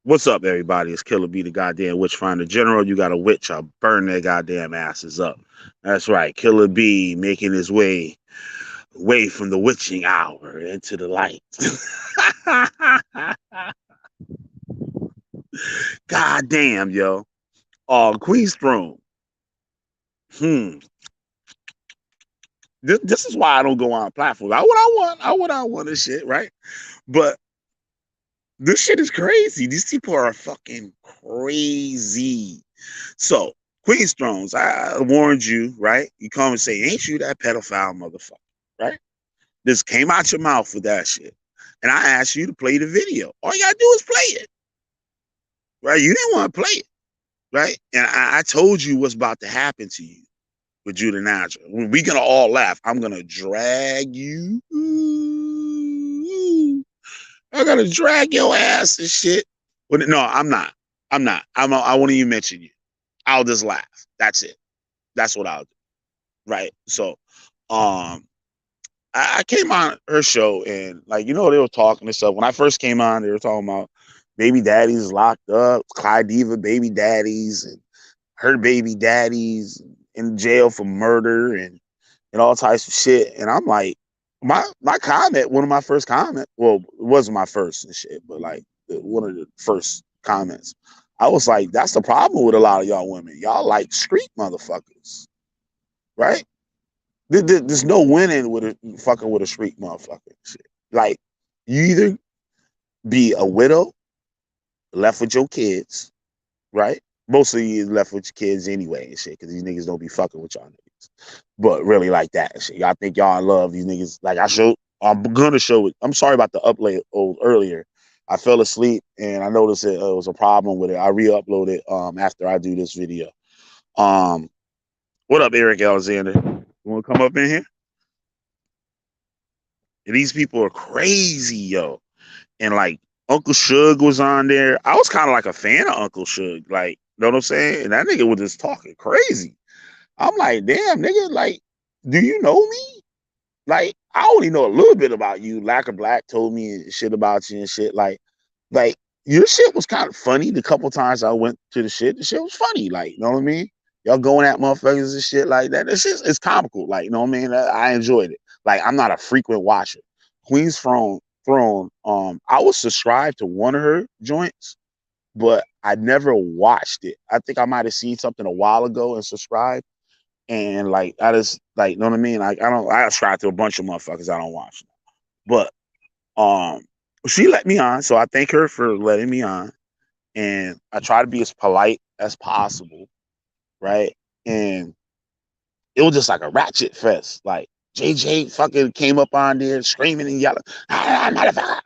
What's up, everybody? It's Killer B, the goddamn witch finder general. You got a witch, I'll burn their goddamn asses up. That's right, Killer B making his way from the witching hour into the light. God damn, yo. Queen's Throne. Hmm. This is why I don't go on platforms. I want this shit, right? But this shit is crazy. These people are fucking crazy. So, Queen's Thrones, I warned you, right? You come and say, ain't you that pedophile motherfucker, right? This came out your mouth with that shit. And I asked you to play the video. All you gotta do is play it, right? You didn't want to play it, right? And I told you what's about to happen to you with Judah Nadja. We're gonna all laugh. I'm gonna drag you. I'm gonna drag your ass and shit. But no, I'm not. I won't even mention you. I'll just laugh. That's it. That's what I'll do. Right. So I came on her show and like they were talking and stuff. When I first came on, they were talking about baby daddies locked up, Clyde Diva baby daddies and her baby daddies in jail for murder and all types of shit. And I'm like, my comment, one of my first comments, well, it wasn't my first and shit, but like one of the first comments, I was like, that's the problem with a lot of y'all women. Y'all like street motherfuckers, right? There's no winning with a fucking with a street motherfucker. Shit. Like, you either be a widow, left with your kids, right? Mostly you left with your kids anyway and shit, because these niggas don't be fucking with y'all niggas. But really like that and shit. Y'all think y'all in love, these niggas. Like I'm gonna show it. I'm sorry about the upload earlier. I fell asleep and I noticed it was a problem with it. I re-upload it after I do this video. Um, what up, Eric Alexander? You wanna come up in here? And these people are crazy, yo. And like Uncle Suge was on there. I was kind of like a fan of Uncle Suge, like, you know what I'm saying? And that nigga was just talking crazy. I'm like, damn, nigga, like, do you know me? Like, I only know a little bit about you. Lack of Black told me shit about you and shit. Like your shit was kind of funny. The couple times I went to the shit was funny. Like, you know what I mean? Y'all going at motherfuckers and shit like that. This shit is comical. Like, you know what I mean? I enjoyed it. Like, I'm not a frequent watcher. Queen's Throne. I was subscribed to one of her joints, but I never watched it. I think I might have seen something a while ago and subscribed. And like I just like, you know what I mean? Like I subscribe to a bunch of motherfuckers I don't watch. But um she let me on, so I thank her for letting me on. And I try to be as polite as possible, right? And it was just like a ratchet fest. Like JJ fucking came up on there screaming and yelling, motherfucker.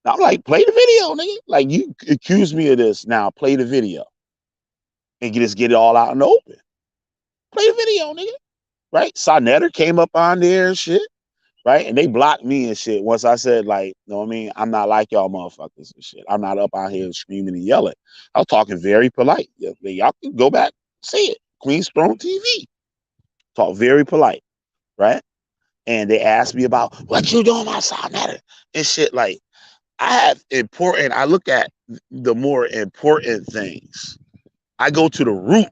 I'm like, play the video, nigga. Like, you accuse me of this, now play the video and just get it all out in the open. Play the video, nigga. Right? Saneter came up on there and shit. Right? And they blocked me and shit once I said, like, you know what I mean? I'm not like y'all motherfuckers and shit. I'm not up out here screaming and yelling. I was talking very polite. Y'all can go back, see it. Queen's Throne TV. Talk very polite, right? And they asked me about what you doing outside matter and shit. Like, I look at the more important things. I go to the root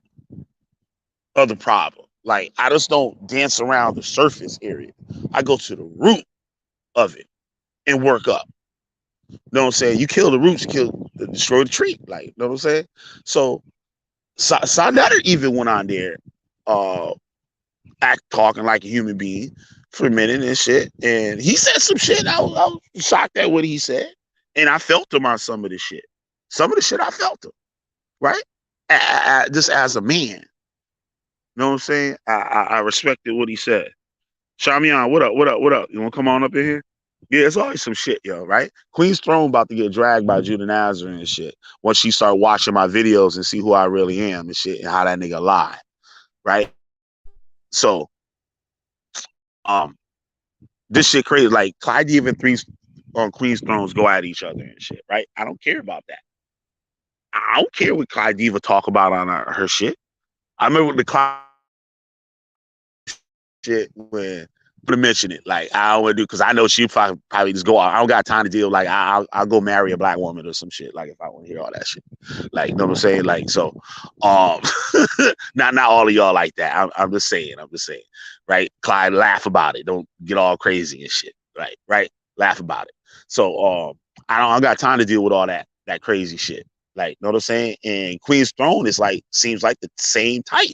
of the problem. Like, I just don't dance around the surface area. I go to the root of it and work up. You know what I'm saying? You kill the roots, destroy the tree. Like, you know what I'm saying? So Sandata even went on there, uh, talking like a human being for a minute and shit. And he said some shit. I was shocked at what he said. And I felt him on some of the shit. Some of the shit I felt him, right? Just as a man. You know what I'm saying? I respected what he said. Shamian, what up? What up? What up? You want to come on up in here? Yeah, it's always some shit, yo, right? Queen's Throne about to get dragged by Judah Nazareth and shit. Once she start watching my videos and see who I really am and shit and how that nigga lie, right? So, um, this shit crazy. Like, Clyde even three on Queen's Thrones go at each other and shit, right? I don't care about that. I don't care what Clyde Diva talk about on her shit. I remember the Clyde shit when to mention it. Like I don't want to do because I know she probably just go out. I don't got time to deal. Like I'll go marry a black woman or some shit. Like if I want to hear all that shit. Like you know what I'm saying. Like so, not all of y'all like that. I'm just saying. I'm just saying. Right, Clyde, laugh about it. Don't get all crazy and shit. Right. Laugh about it. So I don't got time to deal with all that crazy shit. Like, know what I'm saying? And Queen's Throne is like seems like the same type.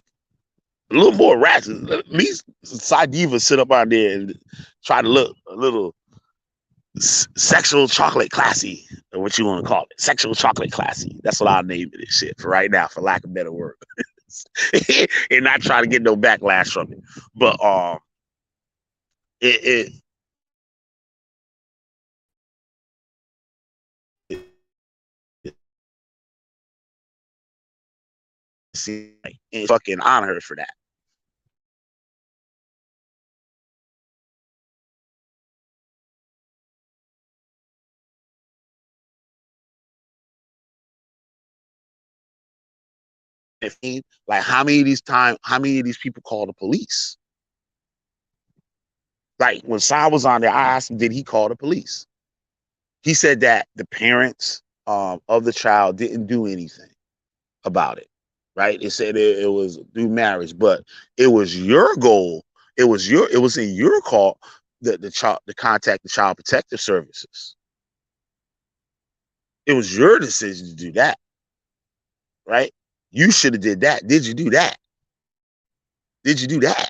A little more rats. At least Side Diva sit up on there and try to look a little sexual chocolate classy, or what you want to call it. Sexual chocolate classy. That's what I'll name it. Shit for right now, for lack of better word, and not try to get no backlash from it. But it like, and fucking honor her for that. Like how many of these people call the police? Like when Sai was on there, I asked him, did he call the police? He said that the parents of the child didn't do anything about it. Right? It said it was through marriage, but it was your goal. It was in your call the child to contact the child protective services. It was your decision to do that. Right? You should have did that. Did you do that? Did you do that?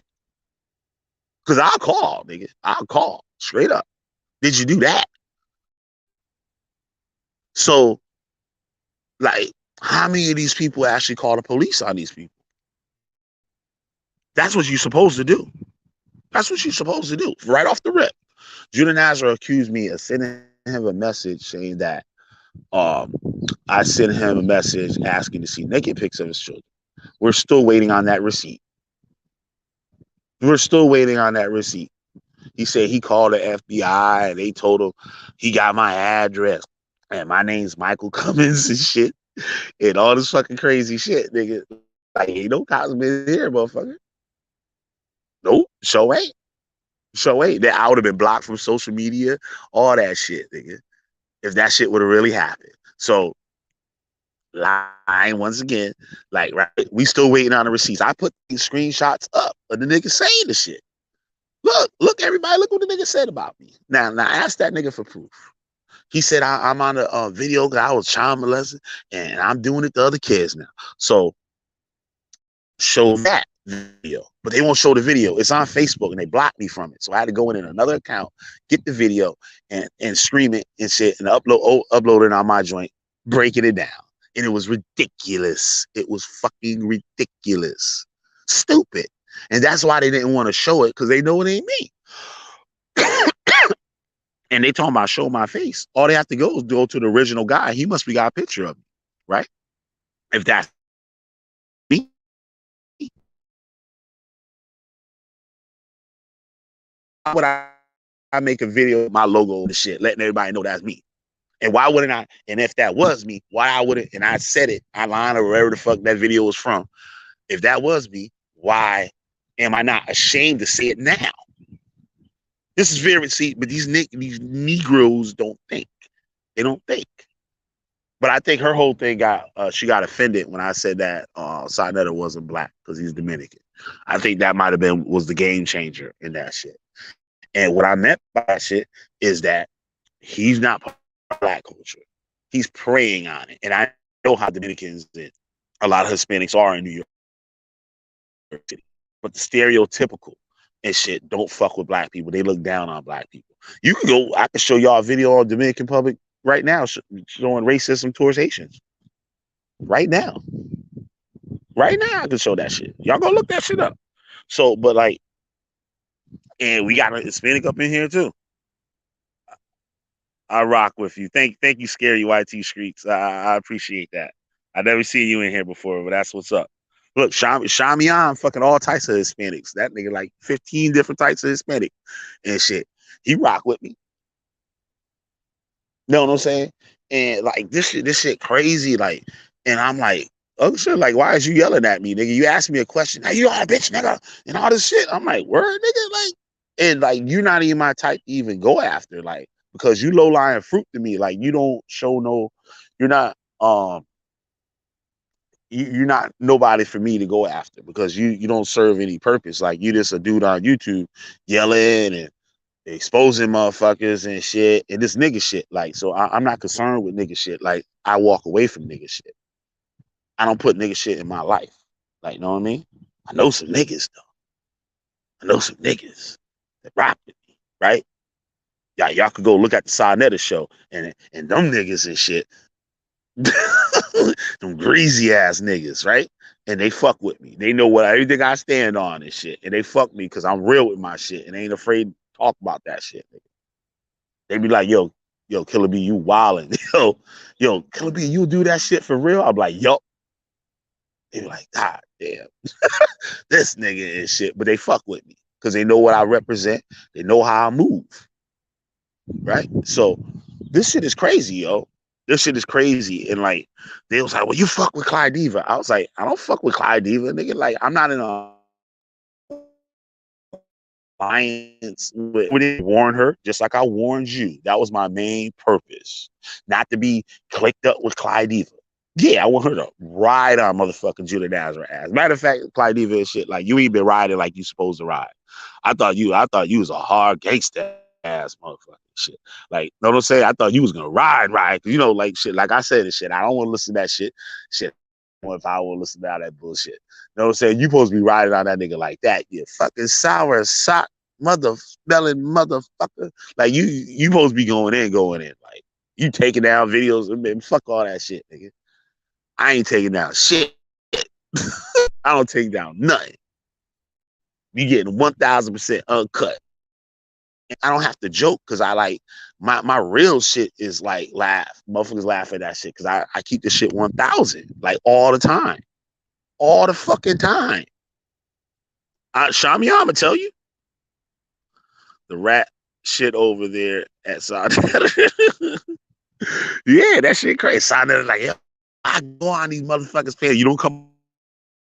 Because I'll call, nigga. I'll call straight up. Did you do that? So, like, how many of these people actually call the police on these people? That's what you're supposed to do. That's what you're supposed to do. Right off the rip. Judah Nazar accused me of sending him a message saying that I sent him a message asking to see naked pics of his children. We're still waiting on that receipt. We're still waiting on that receipt. He said he called the FBI and they told him he got my address and my name's Michael Cummins and shit and all this fucking crazy shit, nigga. Like, ain't no cops been here, motherfucker. Nope, show ain't. Show ain't. That I would have been blocked from social media, all that shit, nigga. If that shit would have really happened. So, lying once again, like, right, we still waiting on the receipts. I put these screenshots up of the nigga saying the shit. Look, everybody, look what the nigga said about me. Now, ask that nigga for proof. He said I'm on a video because I was child molested and I'm doing it to other kids now. So show that video, but they won't show the video. It's on Facebook and they blocked me from it. So I had to go in another account, get the video and stream it and shit and upload it on my joint, breaking it down. And it was ridiculous. It was fucking ridiculous. Stupid. And that's why they didn't want to show it, because they know it ain't me. And they talking about show my face. All they have to go is go to the original guy. He must be got a picture of me, right? If that's me. Why would I make a video with my logo and shit, letting everybody know that's me? And why wouldn't I? And if that was me, why I wouldn't? And I said it online or wherever the fuck that video was from. If that was me, why am I not ashamed to say it now? This is very, see, but these Negroes don't think. They don't think. But I think her whole thing she got offended when I said that Saneter wasn't black because he's Dominican. I think that might have was the game changer in that shit. And what I meant by that shit is that he's not part of black culture. He's preying on it. And I know how Dominicans and a lot of Hispanics are in New York City. But the stereotypical and shit don't fuck with black people. They look down on black people. You can go, I can show y'all a video on Dominican Public right now showing racism towards Haitians. Right now. Right now I can show that shit. Y'all go look that shit up. So, but like, and we got a Hispanic up in here too. I rock with you. Thank you, Scary YT Streets. I appreciate that. I never seen you in here before, but that's what's up. Look, Shamian, fucking all types of Hispanics. That nigga like 15 different types of Hispanic and shit. He rock with me. You know what I'm saying? And like this shit crazy. Like, and I'm like, oh shit, like, why is you yelling at me, nigga? You asked me a question. Now you are a bitch, nigga, and all this shit. I'm like, word, nigga, like, And like you're not even my type to even go after, like, because you low lying fruit to me. Like you don't show no, you're not you're not nobody for me to go after because you don't serve any purpose. Like you just a dude on YouTube yelling and exposing motherfuckers and shit and this nigga shit. Like, so I'm not concerned with nigga shit. Like I walk away from nigga shit. I don't put nigga shit in my life. Like, you know what I mean? I know some niggas though. I know some niggas that rock with me, right? Y'all could go look at the sanetersti show and them niggas and shit. Them greasy ass niggas, right? And they fuck with me. They know what everything I stand on and shit. And they fuck me because I'm real with my shit and ain't afraid to talk about that shit. They be like, yo, Killer B, you wildin'. Yo, Killer B, you do that shit for real? I'm like, yo. They be like, God damn, this nigga and shit. But they fuck with me because they know what I represent. They know how I move, right? So this shit is crazy, yo. This shit is crazy. And like, they was like, well, you fuck with Clyde Diva. I was like, I don't fuck with Clyde Diva, nigga. Like, I'm not in a alliance with warn her, just like I warned you. That was my main purpose. Not to be clicked up with Clyde Diva. Yeah, I want her to ride on motherfucking Judah Nazareth ass. Matter of fact, Clyde Diva and shit, like you ain't been riding like you supposed to ride. I thought you was a hard gangster ass motherfucker shit. Like, know what I'm saying? I thought you was gonna ride, you know, like shit. Like I said and shit. I don't want to listen to that shit. Shit. If I want to listen to all that bullshit. You know what I'm saying? You supposed to be riding on that nigga like that. You fucking sour sock mother smelling motherfucker. Like you supposed to be going in. Like you taking down videos and fuck all that shit, nigga. I ain't taking down shit. I don't take down nothing. You getting 1000% uncut. And I don't have to joke because I like my real shit is like laugh. Motherfuckers laugh at that shit because I keep this shit 1000 like all the time. All the fucking time. Shami, I'ma tell you. The rat shit over there at Sanetersti. Yeah, that shit crazy. Sanetersti like, yo, I go on these motherfuckers' page. You don't come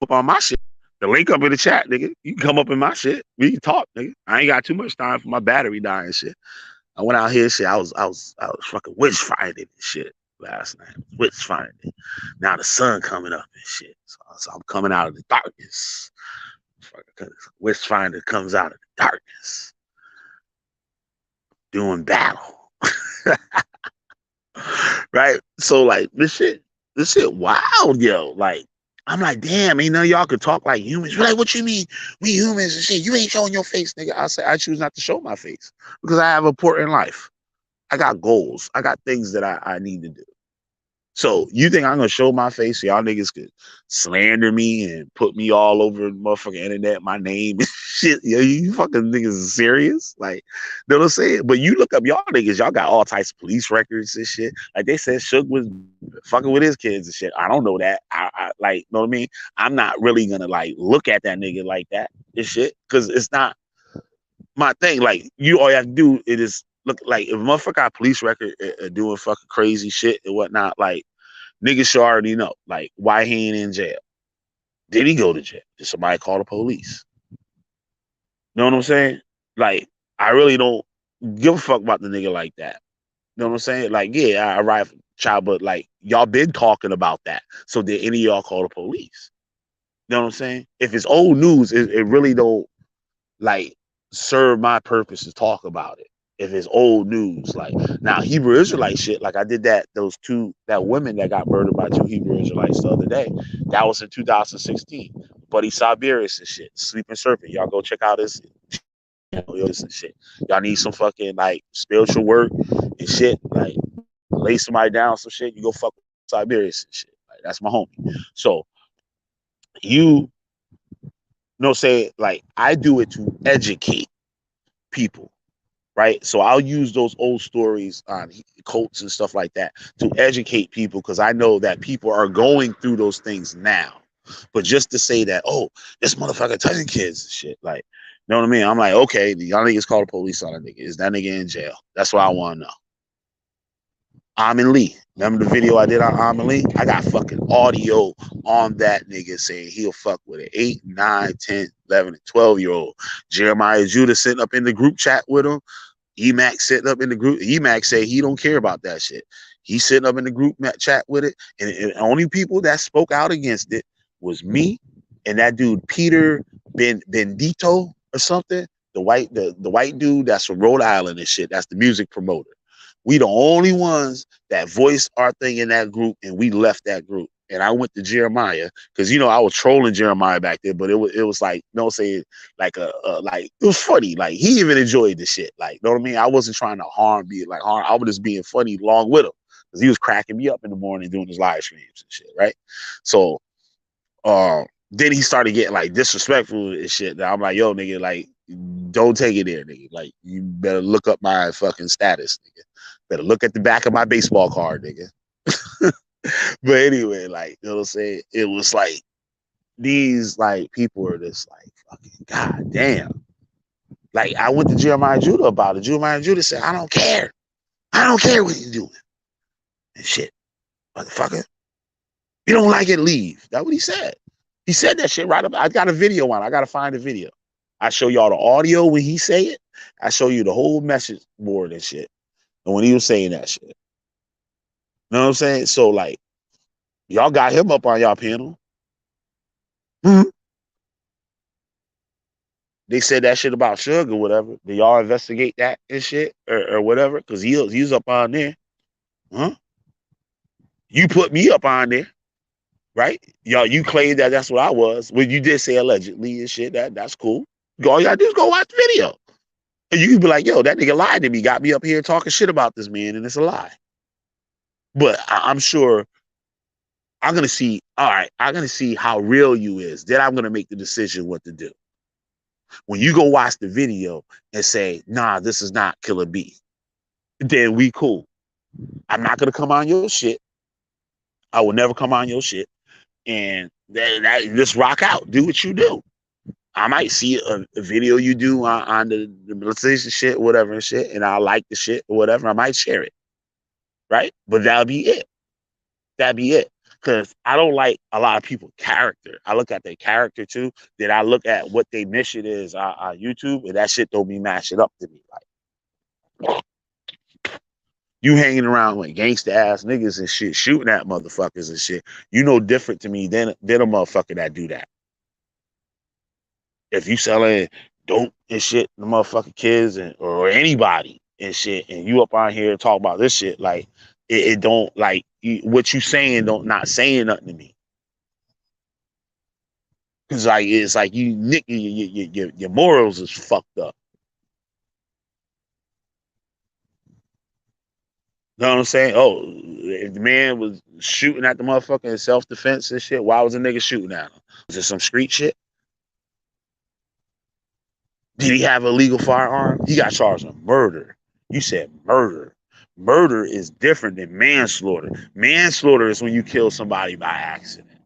up on my shit. The link up in the chat, nigga. You can come up in my shit. We can talk, nigga. I ain't got too much time for my battery dying shit. I went out here, shit. I was fucking witch finding and shit last night. Witch finding. Now the sun coming up and shit. So I'm coming out of the darkness. Witch finder comes out of the darkness. Doing battle. Right? So like this shit wild, yo. Like, I'm like, damn, ain't none of y'all could talk like humans. You're like, what you mean? We humans and shit. You ain't showing your face, nigga. I say I choose not to show my face because I have a important life. I got goals. I got things that I need to do. So you think I'm gonna show my face so y'all niggas could slander me and put me all over the motherfucking internet, my name and shit? Yo, you fucking niggas is serious? Like, you know what I'm saying? But you look up y'all niggas, y'all got all types of police records and shit. Like they said Suge was fucking with his kids and shit. I don't know that. I like, know what I mean? I'm not really gonna like look at that nigga like that and shit. Cause it's not my thing. Like all you have to do is look like if a motherfucker got police record doing fucking crazy shit and whatnot, like niggas should already know. Like, why he ain't in jail? Did he go to jail? Did somebody call the police? You know what I'm saying? Like, I really don't give a fuck about the nigga like that. You know what I'm saying? Like, yeah, I arrived child, but like y'all been talking about that. So did any of y'all call the police? You know what I'm saying? If it's old news, it really don't like serve my purpose to talk about it. If it's old news, like now Hebrew Israelite shit, like I did that women that got murdered by 2 Hebrew Israelites the other day. That was in 2016. Buddy Siberius and shit, Sleeping Serpent. Y'all go check out this, this and shit. Y'all need some fucking like spiritual work and shit. Like lay somebody down some shit. You go fuck with Siberius and shit. Like that's my homie. So you know, say like I do it to educate people, right? So I'll use those old stories on cults and stuff like that to educate people because I know that people are going through those things now. But just to say that, oh, this motherfucker touching kids and shit, like, you know what I mean? I'm like, okay, y'all niggas call the police on a nigga. Is that nigga in jail? That's what I want to know. I'm in Lee. Remember the video I did on Amelie? I got fucking audio on that nigga saying he'll fuck with an 8, 9, 10, 11, and 12-year-old. Jeremiah Judah sitting up in the group chat with him. Emac sitting up in the group. Emac said he don't care about that shit. He's sitting up in the group chat with it. And the only people that spoke out against it was me and that dude Peter Bendito or something. The white dude that's from Rhode Island and shit. That's the music promoter. We the only ones that voiced our thing in that group, and we left that group. And I went to Jeremiah because I was trolling Jeremiah back there, but it was like saying like like it was funny. Like he even enjoyed the shit. Like know what I mean? I wasn't trying to harm. I was just being funny along with him because he was cracking me up in the morning doing his live streams and shit. Right? So then he started getting like disrespectful and shit. I'm like, yo, nigga, like don't take it there, nigga. Like you better look up my fucking status, nigga. Better look at the back of my baseball card, nigga. But anyway, like, you know what I'm saying? It was like these like people are just like fucking goddamn. Like I went to Jeremiah Judah about it. Jeremiah Judah said, I don't care. I don't care what he's doing. And shit. Motherfucker. You don't like it, leave. That's what he said. He said that shit right up. I got a video on it. I gotta find the video. I show y'all the audio when he say it. I show you the whole message board and shit. And when he was saying that shit. You know what I'm saying? So like y'all got him up on y'all panel. Mm-hmm. They said that shit about Suge or whatever. Did y'all investigate that and shit or whatever? Because he was up on there. Huh? You put me up on there, right? Y'all, you claimed that that's what I was. Well, you did say allegedly and shit. That's cool. All you gotta do is go watch the video. And you can be like, yo, that nigga lied to me, got me up here talking shit about this man, and it's a lie. But I'm sure I'm gonna see, all right, I'm gonna see how real you is. Then I'm gonna make the decision what to do. When you go watch the video and say, nah, this is not Killer B, then we cool. I'm not gonna come on your shit. I will never come on your shit. And just rock out. Do what you do. I might see a video you do on the military shit, whatever and shit, and I like the shit or whatever. I might share it. Right? But that'll be it. That'd be it. Because I don't like a lot of people's character. I look at their character too. Then I look at what their mission is on YouTube, and that shit don't be matching up to me. Like you hanging around with gangsta ass niggas and shit, shooting at motherfuckers and shit. You know different to me than a motherfucker that do that. If you selling dope and shit, the motherfucking kids or anybody and shit, and you up on here talk about this shit, like it don't like what you saying don't not saying nothing to me. Cause like it's like you nick your morals is fucked up. You know what I'm saying? Oh, if the man was shooting at the motherfucker in self-defense and shit, why was the nigga shooting at him? Was it some street shit? Did he have a legal firearm? He got charged with murder. You said murder. Murder is different than manslaughter. Manslaughter is when you kill somebody by accident.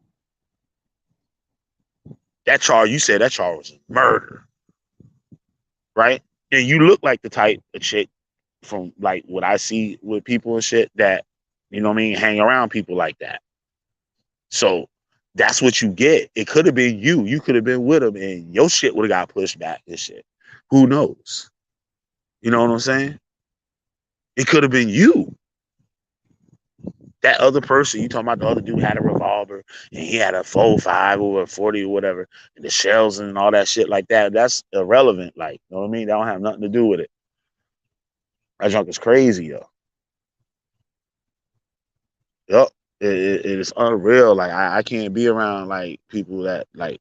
That charge, you said that charge was murder. Right? And you look like the type of chick from like what I see with people and shit that, you know what I mean, hang around people like that. So that's what you get. It could have been you. You could have been with him and your shit would have got pushed back and shit. Who knows? You know what I'm saying? It could have been you. That other person, you talking about the other dude had a revolver and he had a 4.5 or a 40 or whatever, and the shells and all that shit like that. That's irrelevant. Like, you know what I mean? That don't have nothing to do with it. That junk is crazy, yo. Yep. It is unreal. Like I can't be around like people that like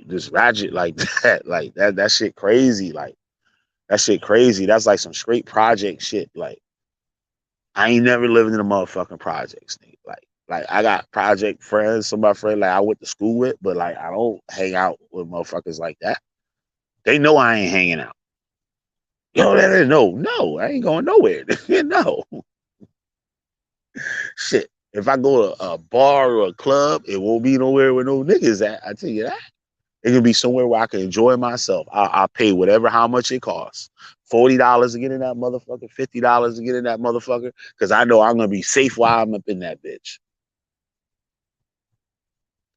just ratchet like that. Like that shit crazy. Like that shit crazy. That's like some straight project shit. Like I ain't never living in a motherfucking projects, nigga. Like I got project friends, some of my friends like I went to school with, but like I don't hang out with motherfuckers like that. They know I ain't hanging out. Yo, no, I ain't going nowhere. No. Shit. If I go to a bar or a club, it won't be nowhere where no niggas at. I tell you that. It can be somewhere where I can enjoy myself. I'll pay whatever, how much it costs $40 to get in that motherfucker, $50 to get in that motherfucker, because I know I'm gonna be safe while I'm up in that bitch.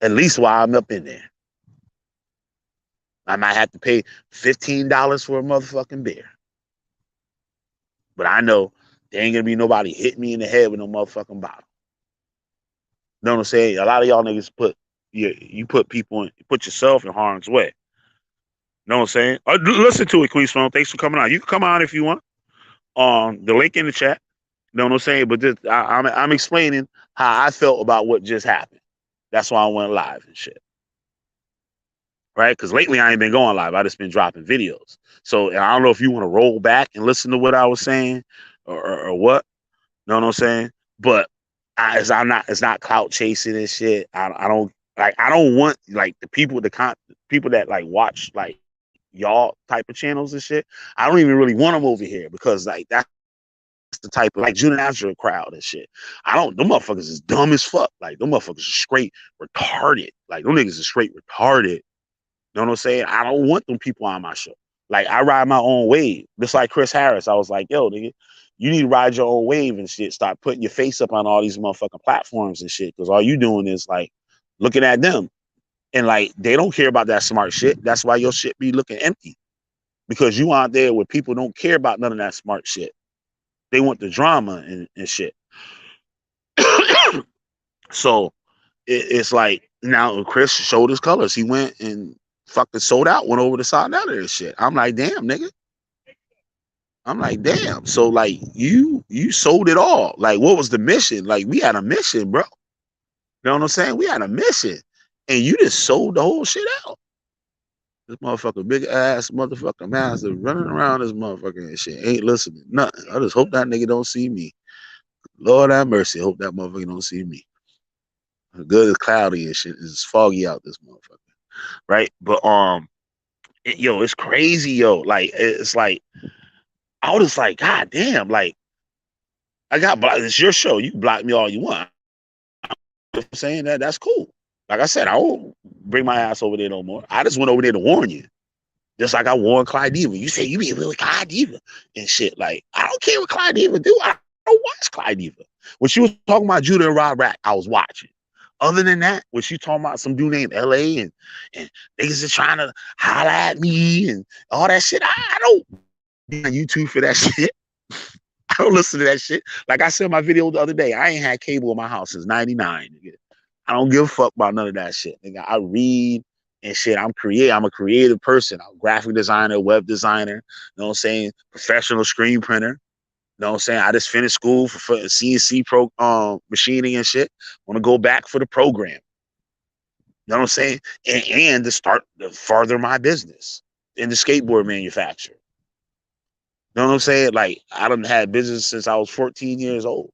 At least while I'm up in there. I might have to pay $15 for a motherfucking beer. But I know there ain't gonna be nobody hitting me in the head with no motherfucking bottle. You know what I'm saying? A lot of y'all niggas you put people in, you put yourself in harm's way. You know what I'm saying? Listen to it, Queen Stone. Thanks for coming on. You can come on if you want. The link in the chat. You know what I'm saying? But I'm explaining how I felt about what just happened. That's why I went live and shit. Right? Because lately I ain't been going live. I just been dropping videos. So I don't know if you want to roll back and listen to what I was saying or what. You know what I'm saying? But it's not clout chasing and shit. I don't like. I don't want like the people that like watch like y'all type of channels and shit. I don't even really want them over here because like that's the type of like Judah Natural crowd and shit. I don't. Them motherfuckers is dumb as fuck. Like them motherfuckers are straight retarded. Like them niggas is straight retarded. You know what I'm saying? I don't want them people on my show. Like I ride my own wave. Just like Chris Harris. I was like, yo, nigga, you need to ride your own wave and shit. Start putting your face up on all these motherfucking platforms and shit. Because all you doing is like looking at them. And like they don't care about that smart shit. That's why your shit be looking empty. Because you out there where people don't care about none of that smart shit. They want the drama and shit. So it's like now Chris showed his colors. He went and fucking sold out, went over to Solidarity and shit. I'm like, damn, nigga. I'm like, damn. So like you sold it all. Like, what was the mission? Like, we had a mission, bro. You know what I'm saying? We had a mission. And you just sold the whole shit out. This motherfucker, big ass motherfucker master running around this motherfucker and shit. Ain't listening. Nothing. I just hope that nigga don't see me. Lord have mercy. Hope that motherfucker don't see me. Good as cloudy and shit. It's foggy out this motherfucker. Right? But yo, it's crazy, yo. Like, it's like I was just like, God damn, like I got blocked. It's your show. You can block me all you want. I'm saying that's cool. Like I said, I won't bring my ass over there no more. I just went over there to warn you. Just like I warned Clyde Diva. You say you be with Clyde Diva and shit. Like, I don't care what Clyde Diva do. I don't watch Clyde Diva. When she was talking about Judah and Rob Rack, I was watching. Other than that, when she talking about some dude named LA and niggas are trying to holler at me and all that shit, I don't be on YouTube for that shit. I don't listen to that shit. Like I said in my video the other day, I ain't had cable in my house since 99. Nigga. I don't give a fuck about none of that shit. Nigga. I read and shit. I'm a creative person. I'm a graphic designer, web designer, you know what I'm saying? Professional screen printer. You know what I'm saying? I just finished school for CNC machining and shit. Want to go back for the program. You know what I'm saying? And to start to further my business in the skateboard manufacturer. You know what I'm saying? Like, I done had business since I was 14 years old.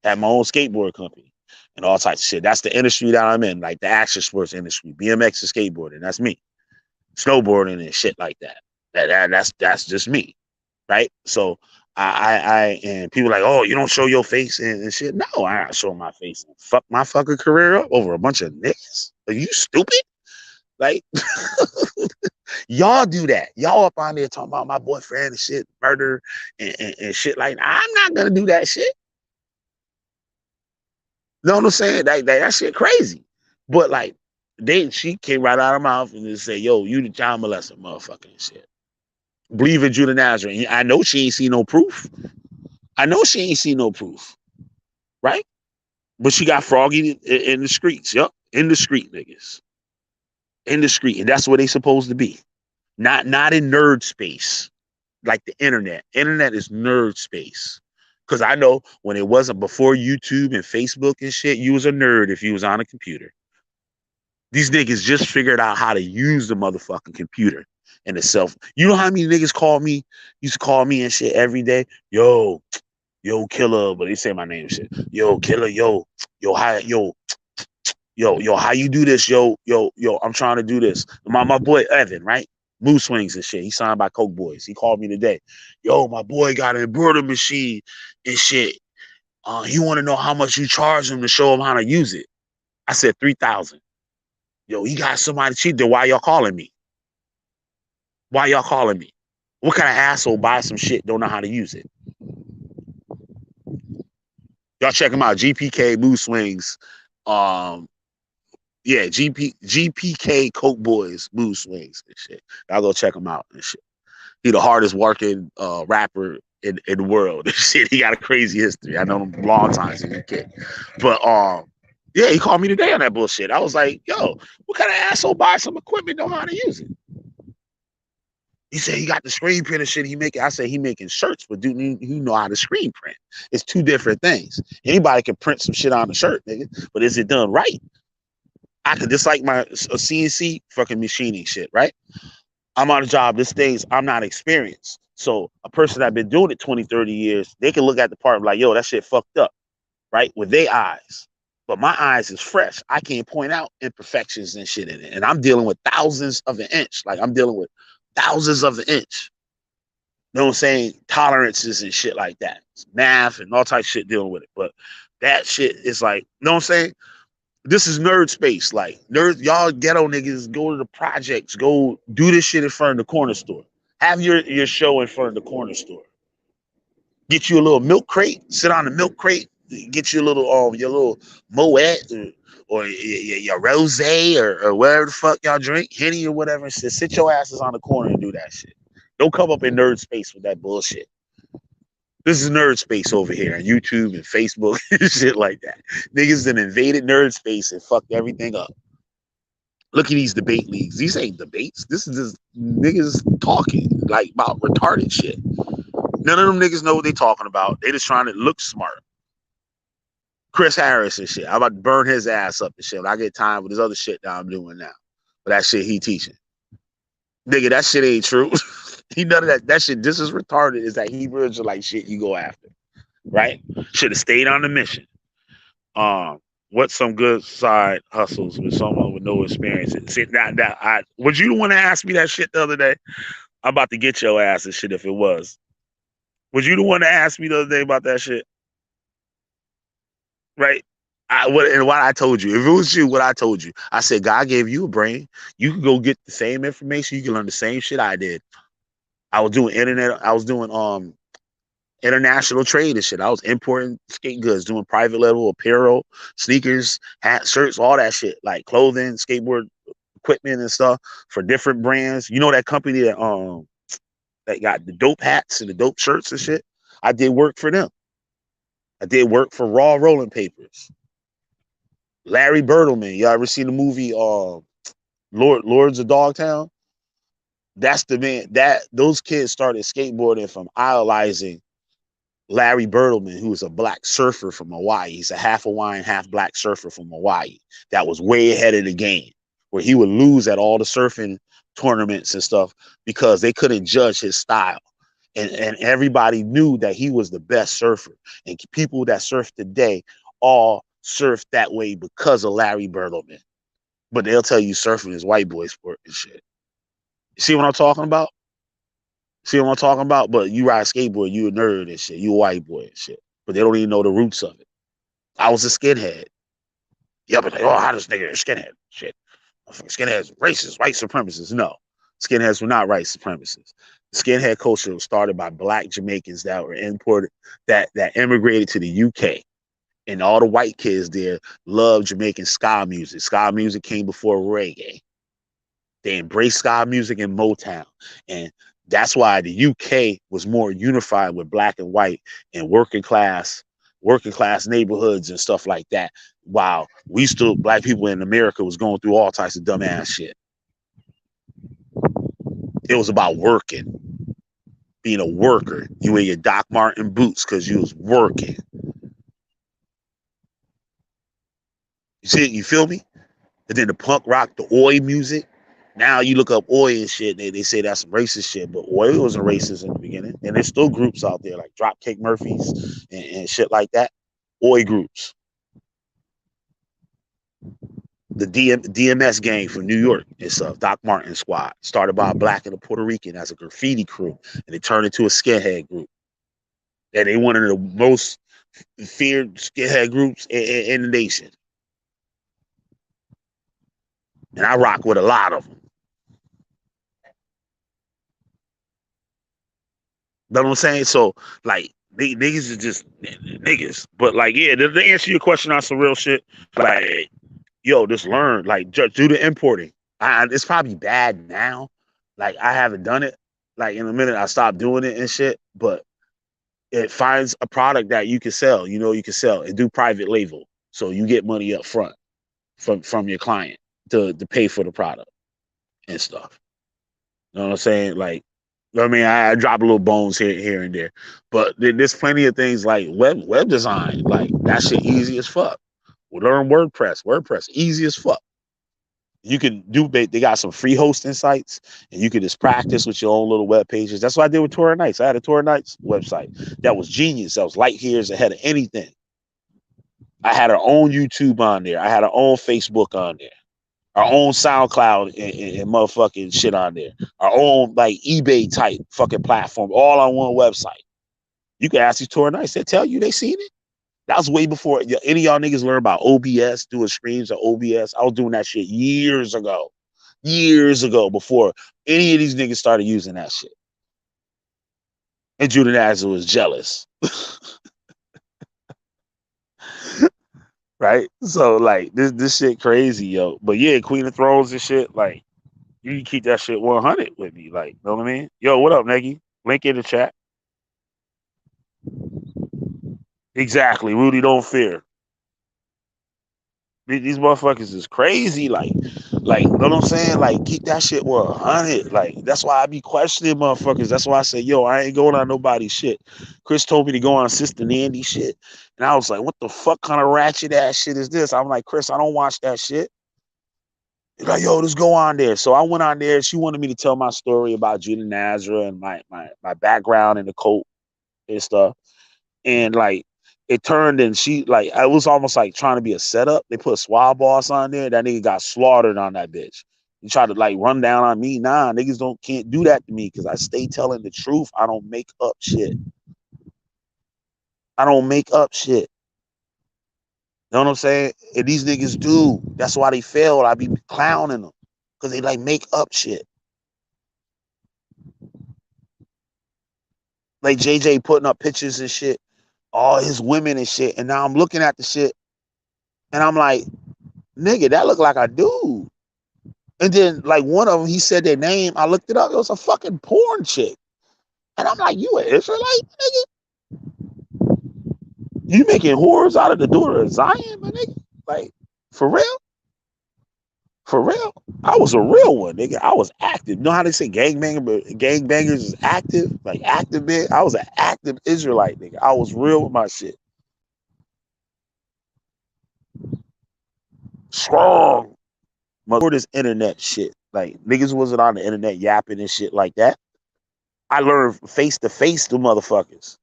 Had my own skateboard company and all types of shit. That's the industry that I'm in, like the action sports industry, BMX and skateboarding. That's me. Snowboarding and shit like that. That's just me, right? So I and people like, oh, you don't show your face and shit. No, I don't show my face and fuck my fucking career up over a bunch of niggas. Are you stupid? Like, y'all do that. Y'all up on there talking about my boyfriend and shit, murder and shit like that. I'm not gonna do that shit. You know what I'm saying? That shit crazy. But like, she came right out of her mouth and just said, yo, you the child molester, motherfucker and shit. Believe in Judah Nazareth. I know she ain't seen no proof. I know she ain't seen no proof. Right? But she got froggy in the streets. Yup. In the street, niggas. In the street. And that's where they supposed to be. Not in nerd space. Like the internet. Internet is nerd space. Because I know when it wasn't before YouTube and Facebook and shit, you was a nerd if you was on a computer. These niggas just figured out how to use the motherfucking computer and the cell phone. You know how many niggas used to call me and shit every day? Yo, killer, but they say my name and shit. Yo, killer, how you do this? Yo, I'm trying to do this. My boy Evan, right? Mood swings and shit. He signed by Coke Boys. He called me today. Yo, my boy got an embroidery machine and shit. He want to know how much you charge him to show him how to use it. I said 3,000. Yo, he got somebody cheap. Then why y'all calling me? Why y'all calling me? What kind of asshole buys some shit, don't know how to use it? Y'all check them out. GPK Mood Swings. Um, yeah, GPK Coke Boys Mood Swings and shit. Y'all go check him out and shit. He the hardest working rapper in the world. Shit, he got a crazy history. I know him a long time since a kid. But yeah, he called me today on that bullshit. I was like, yo, what kind of asshole buys some equipment, know how to use it? He said he got the screen printer shit he making. I said he making shirts, but dude, he know how to screen print. It's two different things. Anybody can print some shit on the shirt, nigga, but is it done right? I could just like my CNC fucking machining shit, right? I'm on a job. This things I'm not experienced. So a person that been doing it 20, 30 years, they can look at the part and be like, yo, that shit fucked up, right? With their eyes. But my eyes is fresh. I can't point out imperfections and shit in it. And I'm dealing with thousands of an inch. Like I'm dealing with thousands of an inch. You know what I'm saying? Tolerances and shit like that. It's math and all type of shit dealing with it. But that shit is like, you know what I'm saying? This is nerd space. Like nerd, y'all ghetto niggas go to the projects, go do this shit in front of the corner store. Have your show in front of the corner store. Get you a little milk crate, sit on the milk crate, get you a little your little Moet or your rose or whatever the fuck y'all drink, Henny or whatever. Sit your asses on the corner and do that shit. Don't come up in nerd space with that bullshit. This is nerd space over here on YouTube and Facebook and shit like that. Niggas that invaded nerd space and fucked everything up. Look at these debate leagues. These ain't debates. This is just niggas talking like about retarded shit. None of them niggas know what they talking about. They just trying to look smart. Chris Harris and shit. I'm about to burn his ass up and shit. I get time with this other shit that I'm doing now. But that shit he teaching. Nigga, that shit ain't true. He none of that. That shit just as retarded as that Hebrew Israelite shit you go after. Right? Should have stayed on the mission. What's some good side hustles with someone with no experience? See, was you the one to ask me that shit the other day? I'm about to get your ass and shit if it was. Was you the one to ask me the other day about that shit? Right? What I told you. If it was you, what I told you. I said, God gave you a brain. You can go get the same information. You can learn the same shit I did. I was doing internet. I was doing international trade and shit. I was importing skate goods, doing private level apparel, sneakers, hats, shirts, all that shit, like clothing, skateboard equipment and stuff for different brands. You know that company that got the dope hats and the dope shirts and shit? I did work for them. I did work for Raw Rolling Papers. Larry Bertleman. You ever seen the movie Lords of Dogtown? That's the man that those kids started skateboarding from idolizing Larry Bertleman, who was a black surfer from Hawaii. He's a half Hawaiian, half black surfer from Hawaii that was way ahead of the game, where he would lose at all the surfing tournaments and stuff because they couldn't judge his style. And everybody knew that he was the best surfer. And people that surf today all surf that way because of Larry Bertleman. But they'll tell you surfing is white boy sport and shit. You see what I'm talking about? See what I'm talking about? But you ride skateboard, you a nerd and shit. You a white boy and shit. But they don't even know the roots of it. I was a skinhead. Yeah, but like, oh, how this nigga a skinhead? Shit. Skinheads, racist, white supremacists. No. Skinheads were not white supremacists. Skinhead culture was started by black Jamaicans that were imported, that immigrated to the UK. And all the white kids there loved Jamaican ska music. Ska music came before reggae. They embraced ska music and Motown. And that's why the UK was more unified with black and white and working class neighborhoods and stuff like that. While we still, black people in America was going through all types of dumbass shit. It was about working, being a worker. You wear your Doc Marten boots because you was working. You see it? You feel me? And then the punk rock, the oi music. Now you look up oi and shit, they say that's some racist shit, but oi wasn't racist in the beginning. And there's still groups out there like Dropkick Murphys and shit like that. Oi groups. The DMS gang from New York. It's a Doc Marten squad. Started by a black and a Puerto Rican as a graffiti crew. And it turned into a skinhead group. And they one of the most feared skinhead groups in the nation. And I rock with a lot of them. know what I'm saying? So like niggas is just niggas. But like yeah, to answer your question on some real shit, like yo, just learn, like just do the importing. It's probably bad now. Like I haven't done it. Like in a minute, I stopped doing it and shit. But it finds a product that you can sell. You know, you can sell and do private label, so you get money up front from your client to pay for the product and stuff. You know what I'm saying? Like, I mean, I drop a little bones here and there, but there's plenty of things like web design. Like that shit easy as fuck. We learn WordPress. WordPress easy as fuck. You can do. They got some free hosting sites, and you can just practice with your own little web pages. That's what I did with Tour Nights. I had a Tour Nights website that was genius. That was light years ahead of anything. I had our own YouTube on there. I had our own Facebook on there. Our own SoundCloud and motherfucking shit on there. Our own like eBay type fucking platform, all on one website. You can ask these Tour Nights. They tell you they seen it. That was way before any of y'all niggas learned about OBS, doing streams or OBS. I was doing that shit years ago. Years ago, before any of these niggas started using that shit. And Judah Nazar was jealous. Right? So like this shit crazy, yo. But yeah, Queen of Thrones and shit, like you can keep that shit 100 with me. Like, know what I mean? Yo, what up, Neggy? Link in the chat. Exactly. Rudy, don't fear. These motherfuckers is crazy. Like, know what I'm saying? Like, keep that shit 100. Like, that's why I be questioning motherfuckers. That's why I say, yo, I ain't going on nobody's shit. Chris told me to go on Sister Nandy shit. And I was like, what the fuck kind of ratchet ass shit is this? I'm like, Chris, I don't watch that shit. He's like, yo, just go on there. So I went on there. She wanted me to tell my story about Judah Nazareth and my background in the cult and stuff. And like it turned and she like it was almost like trying to be a setup. They put a swab boss on there. That nigga got slaughtered on that bitch. He tried to like run down on me. Nah, niggas can't do that to me because I stay telling the truth. I don't make up shit. I don't make up shit. You know what I'm saying? And these niggas do. That's why they failed. I be clowning them because they like make up shit. Like JJ putting up pictures and shit, all his women and shit. And now I'm looking at the shit and I'm like, nigga, that look like a dude. And then like one of them, he said their name. I looked it up. It was a fucking porn chick. And I'm like, you an Israelite, nigga? You making whores out of the daughter of Zion, my nigga? Like, for real? For real? I was a real one, nigga. I was active. You know how they say gangbanger, but gangbangers is active? Like active, man. I was an active Israelite, nigga. I was real with my shit. Strong. For this internet shit. Like, niggas wasn't on the internet yapping and shit like that. I learned face to face to motherfuckers.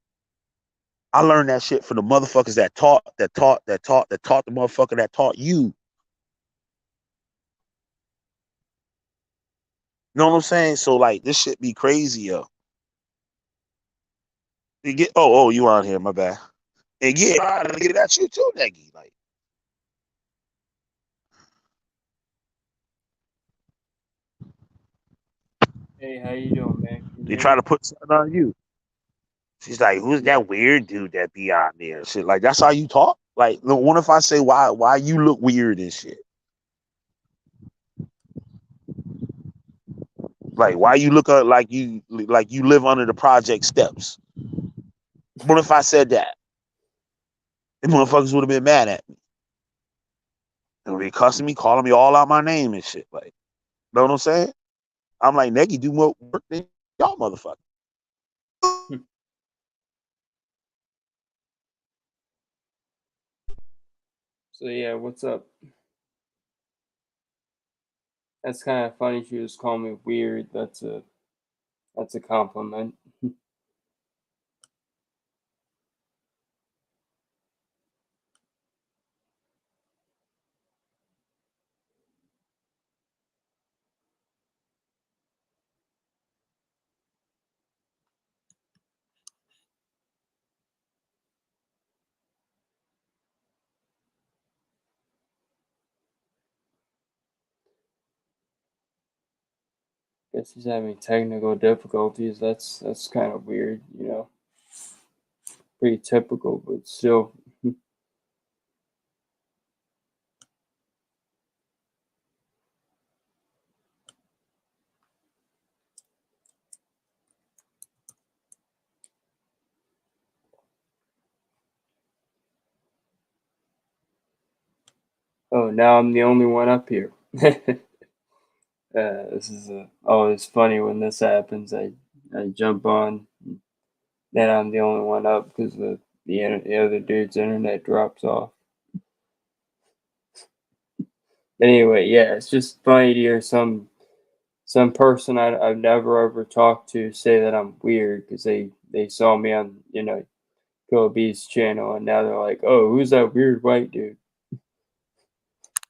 I learned that shit from the motherfuckers that taught the motherfucker that taught you. You know what I'm saying? So like this shit be crazy, yo. You get you on here, my bad. And yeah, I get at you too, Neggy. Like Hey, how you doing, man? Can you they hear try me? to put something on you. She's like, who's that weird dude that be on there? Shit, like that's how you talk. Like, what if I say why you look weird and shit? Like, why you look like you live under the project steps? What if I said that? The motherfuckers would have been mad at me. They would be cussing me, calling me all out my name and shit. Like, know what I'm saying? I'm like, Neggy do more work than y'all motherfuckers. So yeah, what's up? That's kind of funny. She was calling me weird. That's a compliment. Guess he's having technical difficulties. That's kind of weird, you know. Pretty typical, but still. Oh, now I'm the only one up here. This is always funny when this happens. I jump on, then I'm the only one up because the other dude's internet drops off. Anyway, yeah, it's just funny to hear some person I've never ever talked to say that I'm weird because they saw me on Kobe's channel and now they're like, oh, who's that weird white dude?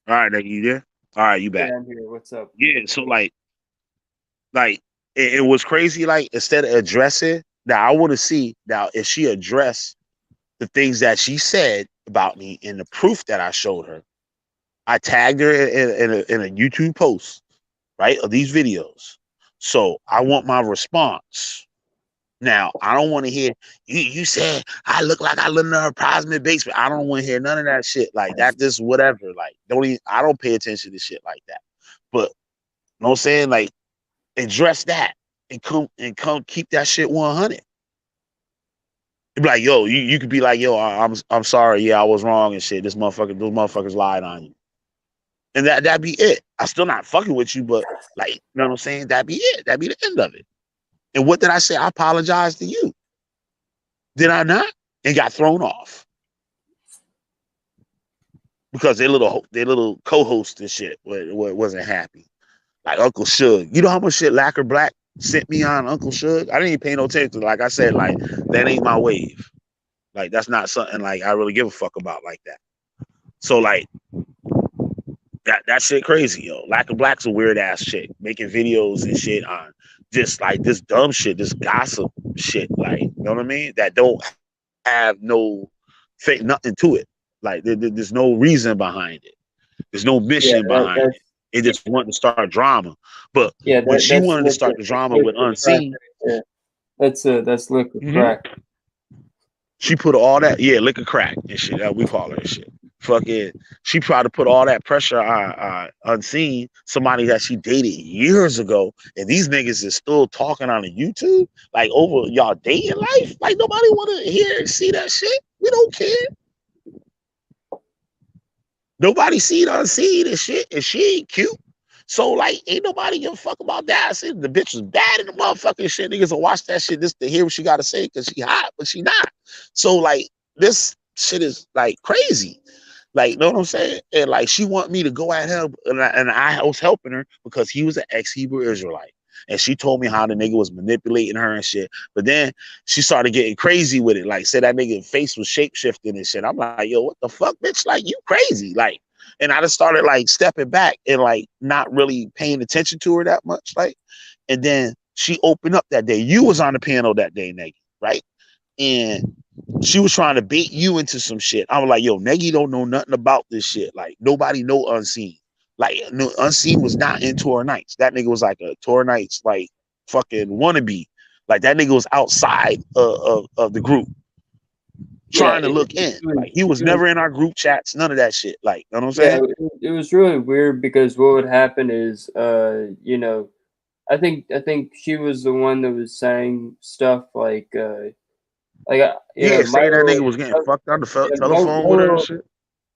All right, are you there? All right, you back. Yeah, I'm here. What's up? Yeah, so like it was crazy. Like instead of addressing now, I want to see now if she addressed the things that she said about me and the proof that I showed her. I tagged her in a YouTube post, right, of these videos. So I want my response. Now, I don't want to hear you said I look like I live in an apartment basement. I don't want to hear none of that shit. Like that, just whatever. Like, I don't pay attention to shit like that. But you know what I'm saying? Like, address that and come keep that shit 100. Be like, yo, you could be like, yo, I'm sorry, yeah, I was wrong and shit. Those motherfuckers lied on you. And that'd be it. I'm still not fucking with you, but like, you know what I'm saying? That'd be it. That'd be the end of it. And what did I say? I apologize to you. Did I not? And got thrown off because their little co-host and shit wasn't happy. Like Uncle Suge. You know how much shit Lacquer Black sent me on Uncle Suge? I didn't even pay no attention. Like I said, like that ain't my wave. Like that's not something like I really give a fuck about like that. So like that shit crazy, yo. Lacquer Black's a weird ass chick making videos and shit on just like this dumb shit, this gossip shit, like you know what I mean? That don't have no fake nothing to it. Like there's no reason behind it. There's no Yeah, mission behind it. It just wanted to start drama. But yeah, when she wanted to start the that's drama with liquid crack Unseen, right there. That's liquid mm-hmm, crack. she put all that, yeah, liquor crack and shit. That we call her and shit. Fucking, she tried to put all that pressure on Unseen, somebody that she dated years ago, and these niggas is still talking on the YouTube, like over y'all dating life. Like nobody want to hear and see that shit. We don't care. Nobody seen Unseen and shit, and she ain't cute. So like, ain't nobody give a fuck about that. I said the bitch was bad in the motherfucking shit. Niggas will watch that shit just to hear what she got to say because she hot, but she not. So like, this shit is like crazy. Like, you know what I'm saying? And like, she want me to go at her, and I was helping her because he was an ex-Hebrew Israelite. And she told me how the nigga was manipulating her and shit. But then she started getting crazy with it. Like, said that nigga face was shape shifting and shit. I'm like, yo, what the fuck, bitch? Like, you crazy. Like, and I just started like stepping back and like not really paying attention to her that much. Like, and then she opened up that day. You was on the panel that day, Nagy, right? And she was trying to bait you into some shit. I was like, yo, Nagy don't know nothing about this shit. Like, nobody know Unseen. Like, no, Unseen was not in Tour Nights. That nigga was like a Tour Nights, like, fucking wannabe. Like, that nigga was outside of the group Yeah, trying to look in. Like, he was it was never in our group chats, none of that shit. Like, you know what I'm yeah, saying? it was really weird because what would happen is, I think she was the one that was saying stuff Yeah, my saying that nigga little, was getting fucked on the yeah, telephone with her and shit.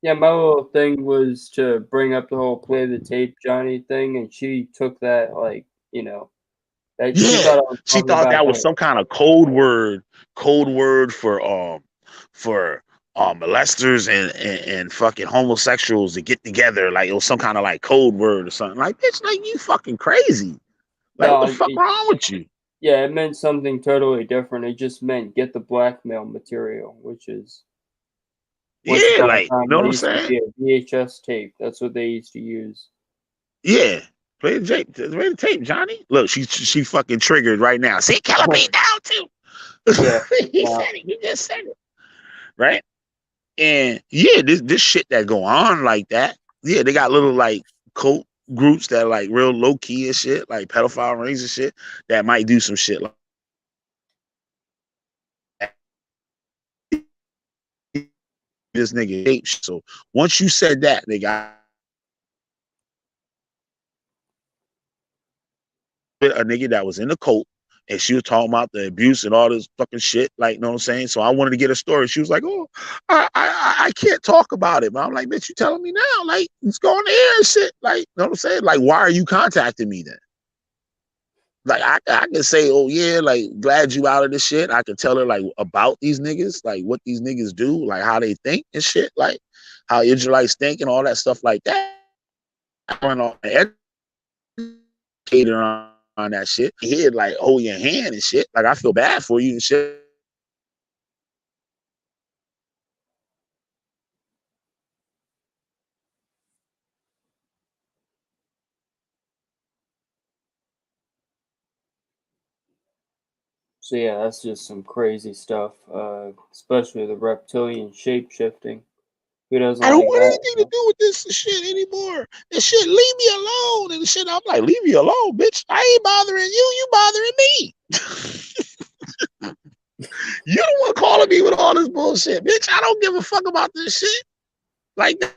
my little thing was to bring up the whole play the tape Johnny thing, and she took that that she Yeah, thought I was she talking thought about that her. was some kind of code word for molesters and fucking homosexuals to get together. Like it was some kind of like code word or something. Like bitch, like you fucking crazy. Like what No, the fuck wrong with you? yeah, it meant something totally different. It just meant get the blackmail material, which is once Yeah, upon a like you time know that what I'm used to saying? be a VHS tape. That's what they used to use. Yeah. Play the tape, Johnny. Look, she fucking triggered right now. See, Killer B down too. Yeah. He Now, said it. He just said it. Right? And yeah, this shit that go on like that. Yeah, they got little like cult groups that like real low key and shit, like pedophile rings and shit, that might do some shit like this nigga ape. So once you said that, they got a nigga that was in the cult, and she was talking about the abuse and all this fucking shit. Like, you know what I'm saying? So I wanted to get a story. She was like, "Oh, I can't talk about it." But I'm like, "Bitch, you telling me now? Like, it's going to air and shit. Like, you know what I'm saying? Like, why are you contacting me then?" Like, I can say, "Oh yeah, like glad you out of this shit." I can tell her like about these niggas, like what these niggas do, like how they think and shit, like how Israelites think and all that stuff like that. I went on educated on that shit. He'd like hold your hand and shit. Like I feel bad for you and shit. So yeah, that's just some crazy stuff. Especially the reptilian shape shifting. Who doesn't I don't like want that? anything to do with this shit anymore. This shit, leave me alone. And the shit, I'm like, leave me alone, bitch. I ain't bothering you bothering me. You don't want calling me with all this bullshit, bitch. I don't give a fuck about this shit. Like that.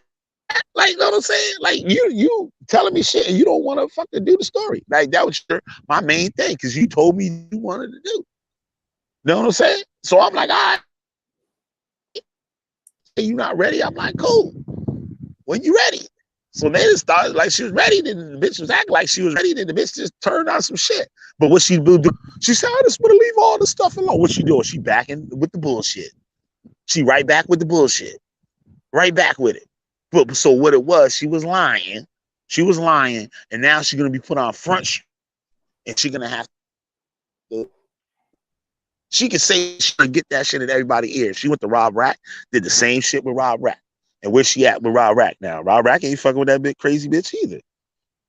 Like, you know what I'm saying? Like you telling me shit and you don't want to fucking do the story. Like that was my main thing because you told me you wanted to do. You know what I'm saying? So I'm like, all right, you not ready? I'm like, cool. When you ready? So then it started like she was ready, then the bitch was acting like she was ready, then the bitch just turned on some shit. But what she do? She said, I just want to leave all the stuff alone. What she doing? She backing with the bullshit. She right back with the bullshit. Right back with it. But so what it was, she was lying. She was lying, and now she's gonna be put on front, and she's gonna have to. She can say she's gonna get that shit in everybody's ears. She went to Rob Rack, did the same shit with Rob Rack. And where's she at with Rob Rack now? Rob Rack ain't fucking with that big crazy bitch either.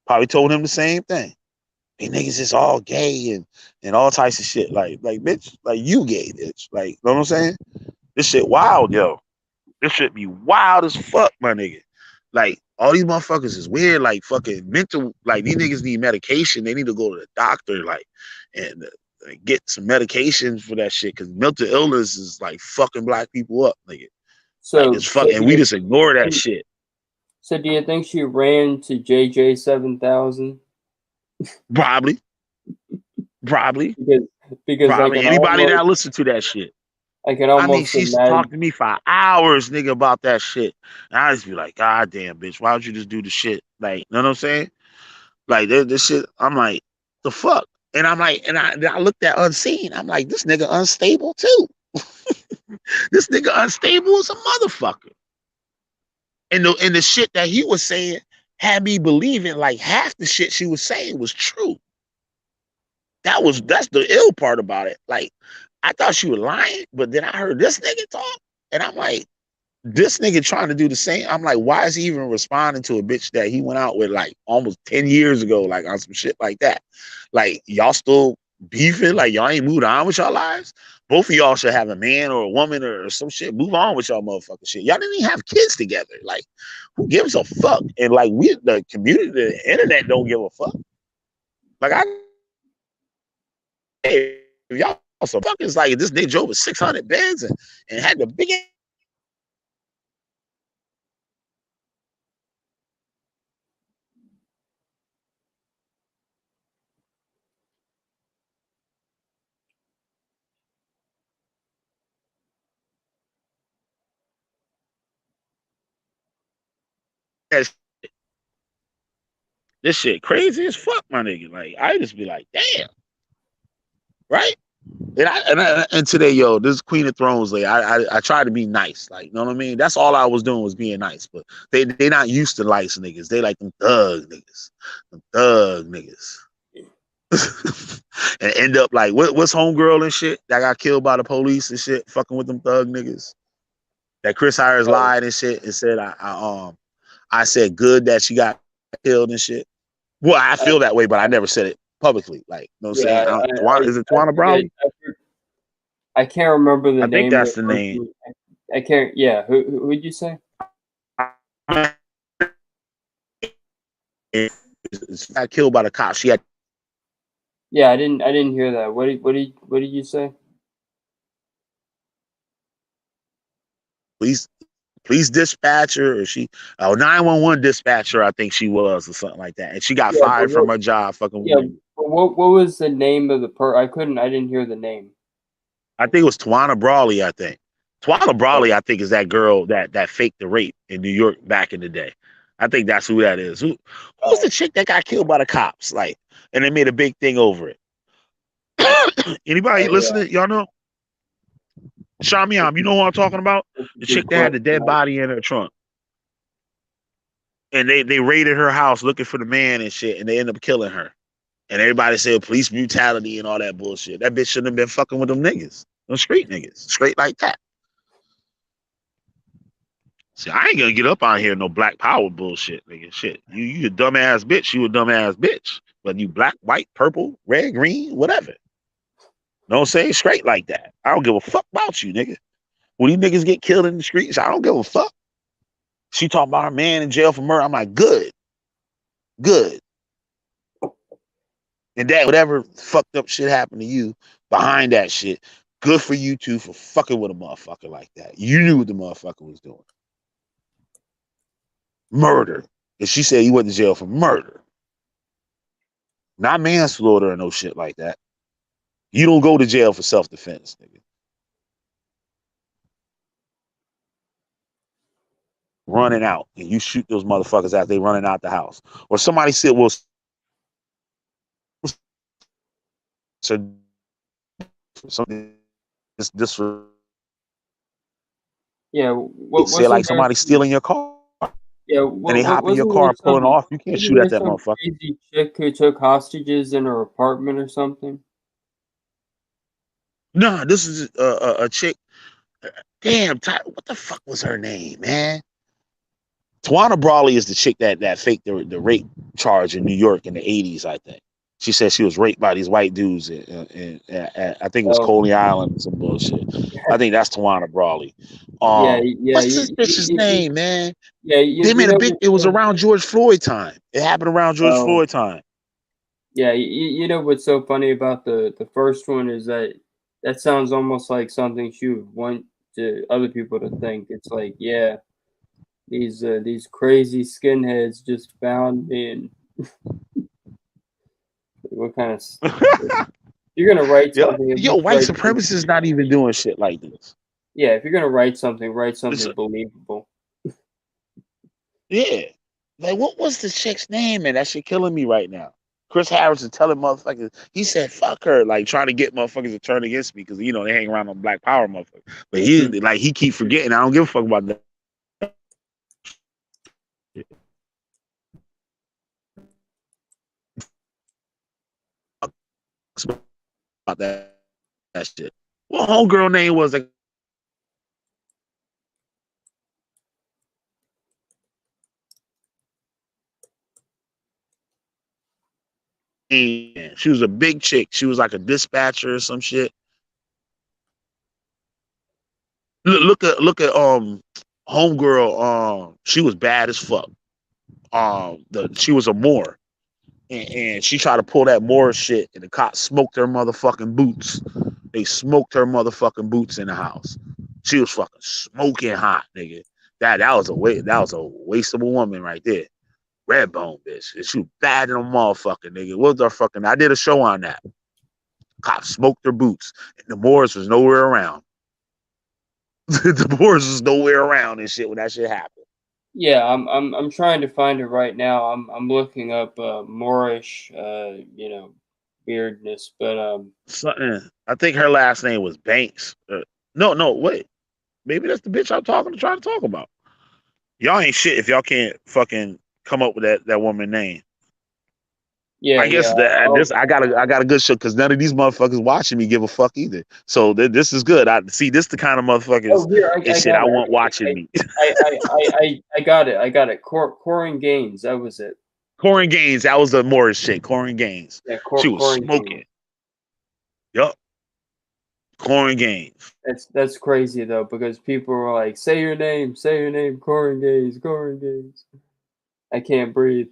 Probably told him the same thing. Hey, niggas is all gay and all types of shit. Like bitch, like you gay, bitch. Like, you know what I'm saying? This shit wild, yo. This shit be wild as fuck, my nigga. Like, all these motherfuckers is weird, like fucking mental, like these niggas need medication. They need to go to the doctor, like, and get some medications for that shit. Cause mental illness is like fucking black people up, nigga. Like it's So, so fucking, do and we you just ignore that think? shit. So do you think she ran to JJ 7000? Probably, probably, Because because probably anybody that listen to that shit. I can I mean, almost she used to talk imagine. to me for hours, nigga, about that shit. And I just be like, God damn, bitch, why don't you just do the shit? Like, you know what I'm saying? Like, this shit, I'm like, the fuck? And I'm like, and I looked at Unseen. I'm like, this nigga unstable too. This nigga unstable as a motherfucker. And the shit that he was saying had me believing like half the shit she was saying was true. That's the ill part about it. Like, I thought she was lying, but then I heard this nigga talk, and I'm like, this nigga trying to do the same. I'm like, why is he even responding to a bitch that he went out with like almost 10 years ago, like on some shit like that? Like, y'all still beefing? Like, y'all ain't moved on with y'all lives? Both of y'all should have a man or a woman or some shit. Move on with y'all motherfucking shit. Y'all didn't even have kids together. Like, who gives a fuck? And like, the community, the internet don't give a fuck. Like, if y'all some fuckers, like, this nigga drove with 600 beds and had the big ass, this shit crazy as fuck, my nigga. Like, I just be like, damn, right? And today, yo, this Queen of Thrones, like, I try to be nice, like, you know what I mean. That's all I was doing was being nice, but they not used to nice niggas. They like them thug niggas, and end up like what's homegirl and shit that got killed by the police and shit, fucking with them thug niggas. That Chris Harris Oh, lied and shit and said I said good that she got killed and shit. Well, I I, feel that way, but I never said it publicly. Like, you know what I'm yeah, saying? Is it Tawana forget. Brown? I can't remember the I think name of that's the the name. person. I can't. Yeah, who'd you say? She got killed by the cops. She had Yeah, I didn't hear that. What did you say? police police dispatcher, or she 911 dispatcher, I think she was, or something like that. And she got Yeah, but fired from what? her job fucking with Yeah, niggas. but what was the name of the I couldn't. I didn't hear the name. I think it was Tawana Brawley, I think. Tawana Oh, Brawley, I think, is that girl that faked the rape in New York back in the day. I think that's who that is. Who's oh, the chick that got killed by the cops? Like, and they made a big thing over it. Anybody oh yeah. listening? Y'all know? Shamiam, you know what I'm talking about? That's a The good chick that had the question. dead body in her trunk. And they raided her house looking for the man and shit, and they ended up killing her. And everybody said police brutality and all that bullshit. That bitch shouldn't have been fucking with them niggas. Them street niggas. Straight like that. See, I ain't gonna get up out here no black power bullshit, nigga. Shit. You a dumbass bitch, you a dumbass bitch. But you black, white, purple, red, green, whatever. Know what I'm saying? Straight like that. I don't give a fuck about you, nigga. When these niggas get killed in the streets, I don't give a fuck. She talking about her man in jail for murder. I'm like, good, good. And that whatever fucked up shit happened to you behind that shit, good for you too for fucking with a motherfucker like that. You knew what the motherfucker was doing. Murder. And she said you went to jail for murder. Not manslaughter or no shit like that. You don't go to jail for self-defense, nigga. Running out and you shoot those motherfuckers as they running out the house. Or somebody said, well, so something this Yeah, they what say like wasn't there somebody some? stealing your car Yeah, and they hop in your wasn't there car pulling some? off. You can't Wasn't shoot there at that some motherfucker. crazy chick who took hostages in her apartment or something? No, this is a chick. Damn, what the fuck was her name, man? Tawana Brawley is the chick that faked the rape charge in New York in the 80s, I think. She said she was raped by these white dudes, I think it was Oh, Coney Island or some bullshit. I think that's Tawana Brawley. yeah, yeah, What's this bitch's name, man? yeah. They You made a know, big. It was around George Floyd time. It happened around George oh, Floyd time. yeah. You know what's so funny about the first one is that that sounds almost like something she would want to other people to think. It's like, yeah, these crazy skinheads just found me, and what kind of you're gonna write Yeah, something, at yo, least white write supremacists not even doing shit like this. yeah. If you're gonna write It's, something believable. yeah, like what was the chick's name? And that shit killing me right now. Chris Harris is telling motherfuckers. He said, "Fuck her," like trying to get motherfuckers to turn against me because they hang around on Black Power motherfuckers. But he keep forgetting. I don't give a fuck about that. About that shit. What homegirl name was like? She was a big chick. She was like a dispatcher or some shit. Look at homegirl. She was bad as fuck. She was a Moor, and she tried to pull that Moor shit, and the cops smoked her motherfucking boots. They smoked her motherfucking boots in the house. She was fucking smoking hot, nigga. That was a wasteable woman right there. Redbone bitch. And she was bad in a motherfucker, nigga. What was her fucking? I did a show on that. Cops smoked her boots, and the Moors was nowhere around. The Moors was nowhere around and shit when that shit happened. Yeah, I'm trying to find it right now. I'm looking up Moorish weirdness, but Something. I think her last name was Banks. No, wait. Maybe that's the bitch I'm trying to talk about. Y'all ain't shit if y'all can't fucking come up with that woman name. yeah, I yeah. guess that Oh, this I got a good show because none of these motherfuckers watching me give a fuck either. So this is good. I see this the kind of motherfuckers oh, here and I shit got I it. want watching me. I got it. I got it. Corin Gaines. That was it. Corin Gaines, that was the Morris shit. Corin Gaines, Yeah, she was Corin Gaines. smoking. Yup, Corin Gaines. That's crazy though, because people were like, say your name, Corin Gaines, Corin Gaines. I can't breathe.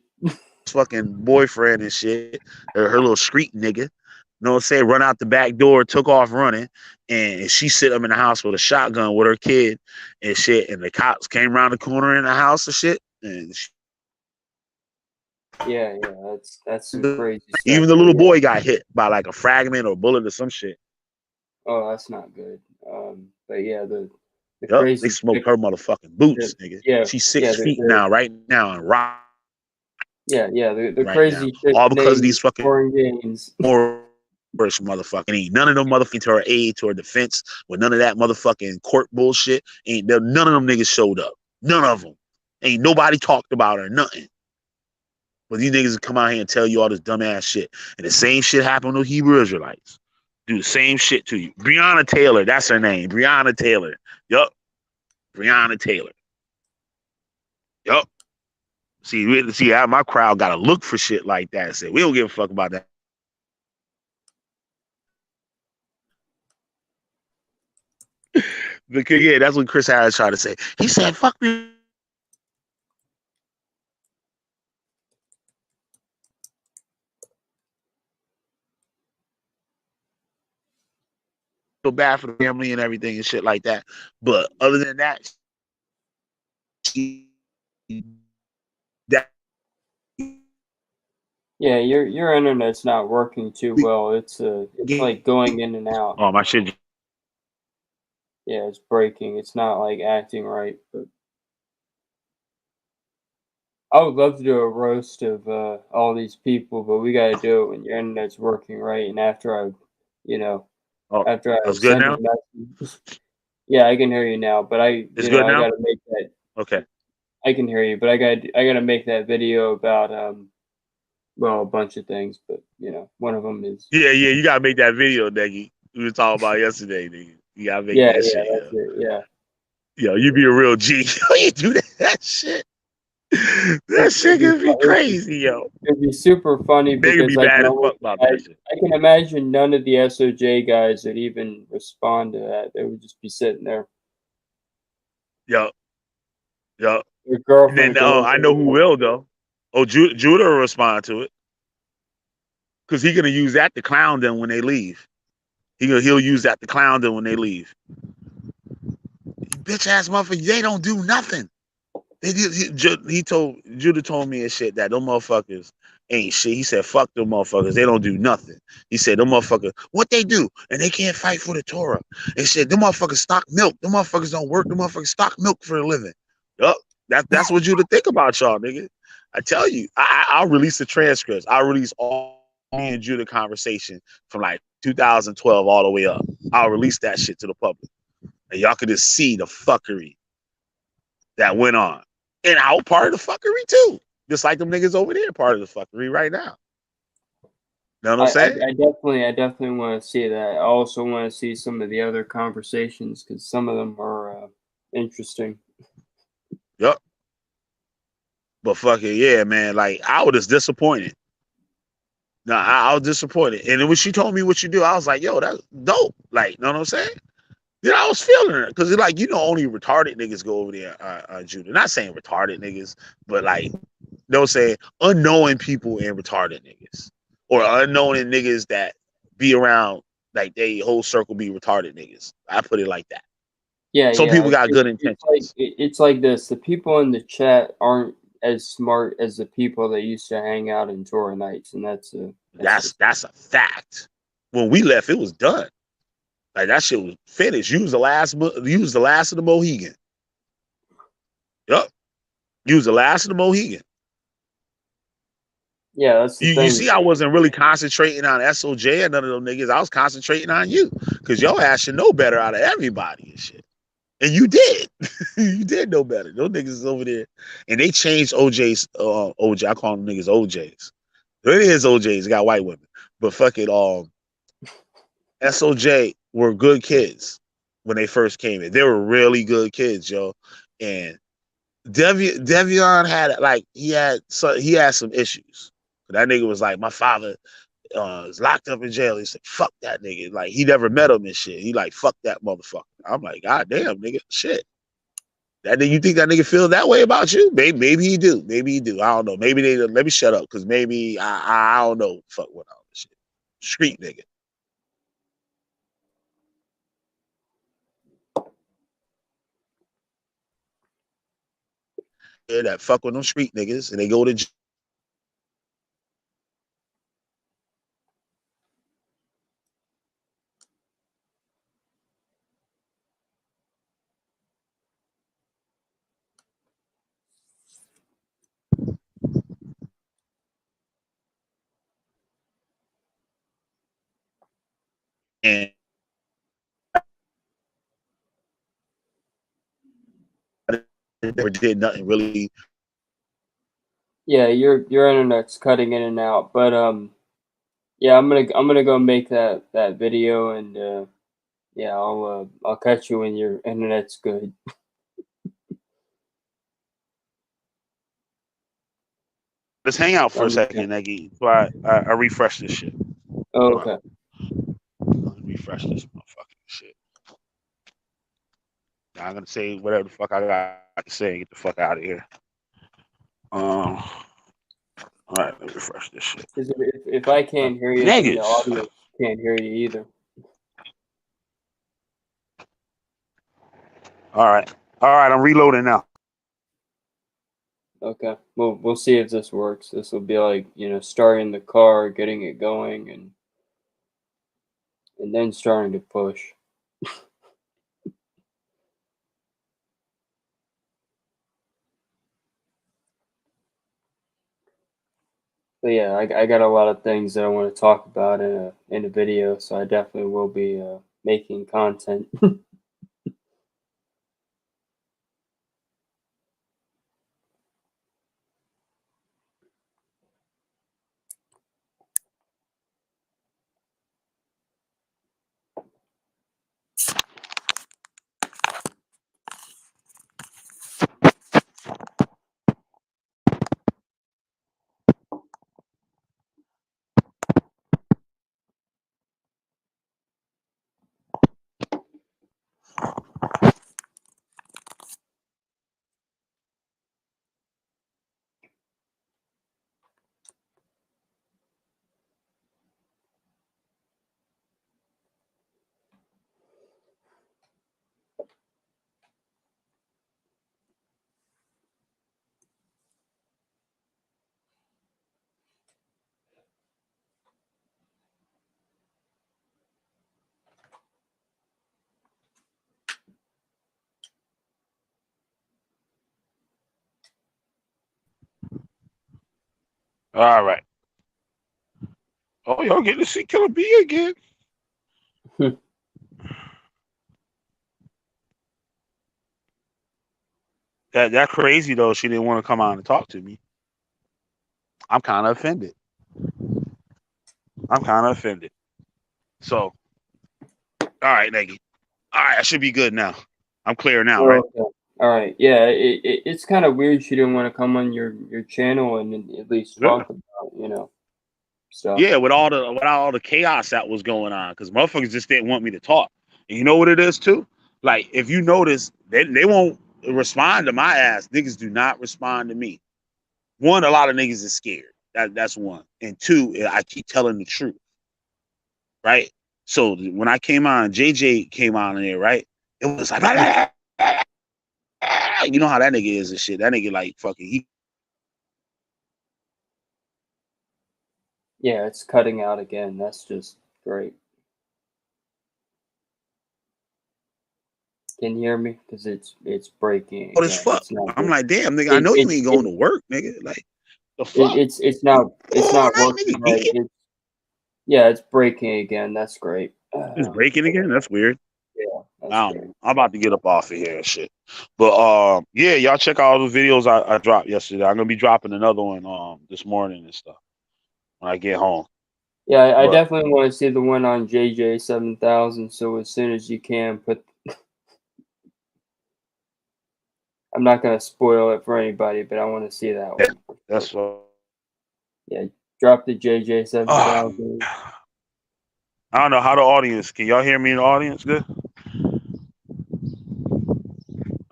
fucking boyfriend and shit, her little street nigga. You know what I'm saying? Run out the back door, took off running, and she sit up in the house with a shotgun with her kid and shit. And the cops came around the corner in the house and shit. And Yeah, yeah, that's some crazy stuff. even the But little yeah, boy got hit by like a fragment or a bullet or some shit. oh, that's not good. But yeah, the Yup, they crazy smoked chick, her motherfucking boots, nigga. yeah, She's yeah, 6 feet now, right now, and rock yeah, the right now. crazy chick's All because of name these is fucking Lauren Gaines. Moorish motherfucking ain't none of them motherfucking to her aid, to her defense, with none of that motherfucking court bullshit. Ain't there, none of them niggas showed up. None of them. Ain't nobody talked about her, nothing. But these niggas come out here and tell you all this dumbass shit. And the same shit happened to Hebrew Israelites. Do the same shit to you. Breonna Taylor, that's her name. Breonna Taylor. Yup. Breonna Taylor. Yup. See, my crowd got to look for shit like that and say, we don't give a fuck about that. Because, yeah, that's what Chris Harris tried to say. He said, fuck me. Feel bad for the family and everything and shit like that. But other than that, that Yeah, your internet's not working too well. It's like going in and out. oh, my shit. Yeah, it's breaking. It's not like acting right. But I would love to do a roast of all these people, but we got to do it when your internet's working right. And you know, Oh, after I that's good send a now? message, yeah, I can hear you now. But It's good I got now? to make that. Okay. I can hear you, but I got to make that video about well, a bunch of things, but one of them is Yeah, you gotta make that video, nigga. We were talking about yesterday, nigga. You gotta make yeah, that yeah, shit, that's yo. it, yeah. Yo, you be a real G. You do that shit. That shit It'd could be crazy, yo. be super funny They could because be mad as fuck about that shit. I can imagine none of the SOJ guys would even respond to that. They would just be sitting there. Yo, yo. Their And then girlfriend could look I at know them who like, will though. Oh, Judah will respond to it because he gonna use that to clown them when they leave. He'll use that to clown them when they leave. Bitch ass motherfucker, they don't do nothing. Judah told me and shit that them motherfuckers ain't shit. He said, fuck them motherfuckers. They don't do nothing. He said, them motherfuckers, what they do? And they can't fight for the Torah. They said, them motherfuckers stock milk. Them motherfuckers don't work. Them motherfuckers stock milk for a living. Yup. That's what Judah think about y'all, nigga. I tell you, I'll release the transcripts. I'll release all me and Judah conversation from like 2012 all the way up. I'll release that shit to the public. And y'all can just see the fuckery that went on. And I was part of the fuckery too. Just like them niggas over there part of the fuckery right now. You know what I'm saying? I definitely want to see that. I also want to see some of the other conversations because some of them are interesting. Yup. But fucking yeah, man. Like I was just disappointed. No, I was disappointed. And then when she told me what you do, I was like, yo, that's dope. Like, you know what I'm saying? Then I was feeling her. Cause like, only retarded niggas go over there, Judah. Not saying retarded niggas, but like, they'll say unknowing people and retarded niggas. Or unknowing niggas that be around, like they whole circle be retarded niggas. I put it like that. Yeah, Some yeah. people got good intentions. It's like this. The people in the chat aren't as smart as the people that used to hang out in Torah nights, and that's just That's a fact. When we left, it was done. Like that shit was finished. You was the last. You was the last of the Mohegan. Yup. You was the last of the Mohegan. yeah, that's the You thing. see, I wasn't really concentrating on SOJ and none of them niggas. I was concentrating on you because your ass should know better out of everybody and shit. And you did. You did know better. Those niggas is over there, and they changed OJ's. OJ, I call them niggas OJs. It is OJs. Got white women, but fuck it. SOJ were good kids when they first came in. They were really good kids, yo. And Devion had he had some issues. That nigga was like, my father is locked up in jail. He said, fuck that nigga. Like he never met him and shit. He like, fuck that motherfucker. I'm like, God damn, nigga, shit. That you think that nigga feel that way about you? Maybe he do. Maybe he do. I don't know. Maybe they let me shut up because maybe I don't know. Fuck what all this shit. Street nigga. Yeah, that fuck with them street niggas and they go to and never did nothing really. Yeah, your internet's cutting in and out, but yeah, I'm gonna go make that video, and yeah, I'll catch you when your internet's good. Let's hang out for a Okay. second, Neggy. So I refresh this shit. Oh, Hold on. okay. Let me refresh this motherfucking shit. Now I'm gonna say whatever the fuck I got to say and get the fuck out of here. All right, let me refresh this shit. Because if I can't hear you, then the Niggas. audience can't hear you either. All right, I'm reloading now. Okay. We'll see if this works. This will be like, starting the car, getting it going, and then starting to push. But yeah, I got a lot of things that I want to talk about in a video, so I definitely will be making content. All right. Oh, y'all getting to see Killer B again? That crazy though. She didn't want to come out and talk to me. I'm kind of offended. So, all right, Neggy. All right, I should be good now. I'm clear now, right? Okay. All right. Yeah, it's kind of weird she didn't want to come on your channel and at least Yeah. talk about stuff. Yeah, with all the chaos that was going on, because motherfuckers just didn't want me to talk. And you know what it is too? Like if you notice, they won't respond to my ass. Niggas do not respond to me. One, a lot of niggas is scared. That's one. And two, I keep telling the truth, right? So when I came on, JJ came on in there, right? It was like, you know how that nigga is and shit. That nigga like fucking he. Yeah, it's cutting out again. That's just great. Can you hear me? Because it's breaking What as again. fuck? It's not I'm good. like, damn, nigga, I It know you it ain't going it, to work, nigga. Like, the it fuck? it's You not it's all not night, working nigga, right. geeking? Yeah, it's breaking again. That's great. It's breaking again? That's weird. Yeah, that's I don't great. know. I'm about to get up off of here and shit. But yeah, y'all check out all the videos I dropped yesterday. I'm gonna be dropping another one this morning and stuff when I get home. Yeah, I But definitely want to see the one on JJ 7000. So as soon as you can, put. I'm not gonna spoil it for anybody, but I want to see that yeah, one. that's what. Yeah, drop the JJ seven Um, thousand. I don't know how the audience. Can y'all hear me in the audience? Good.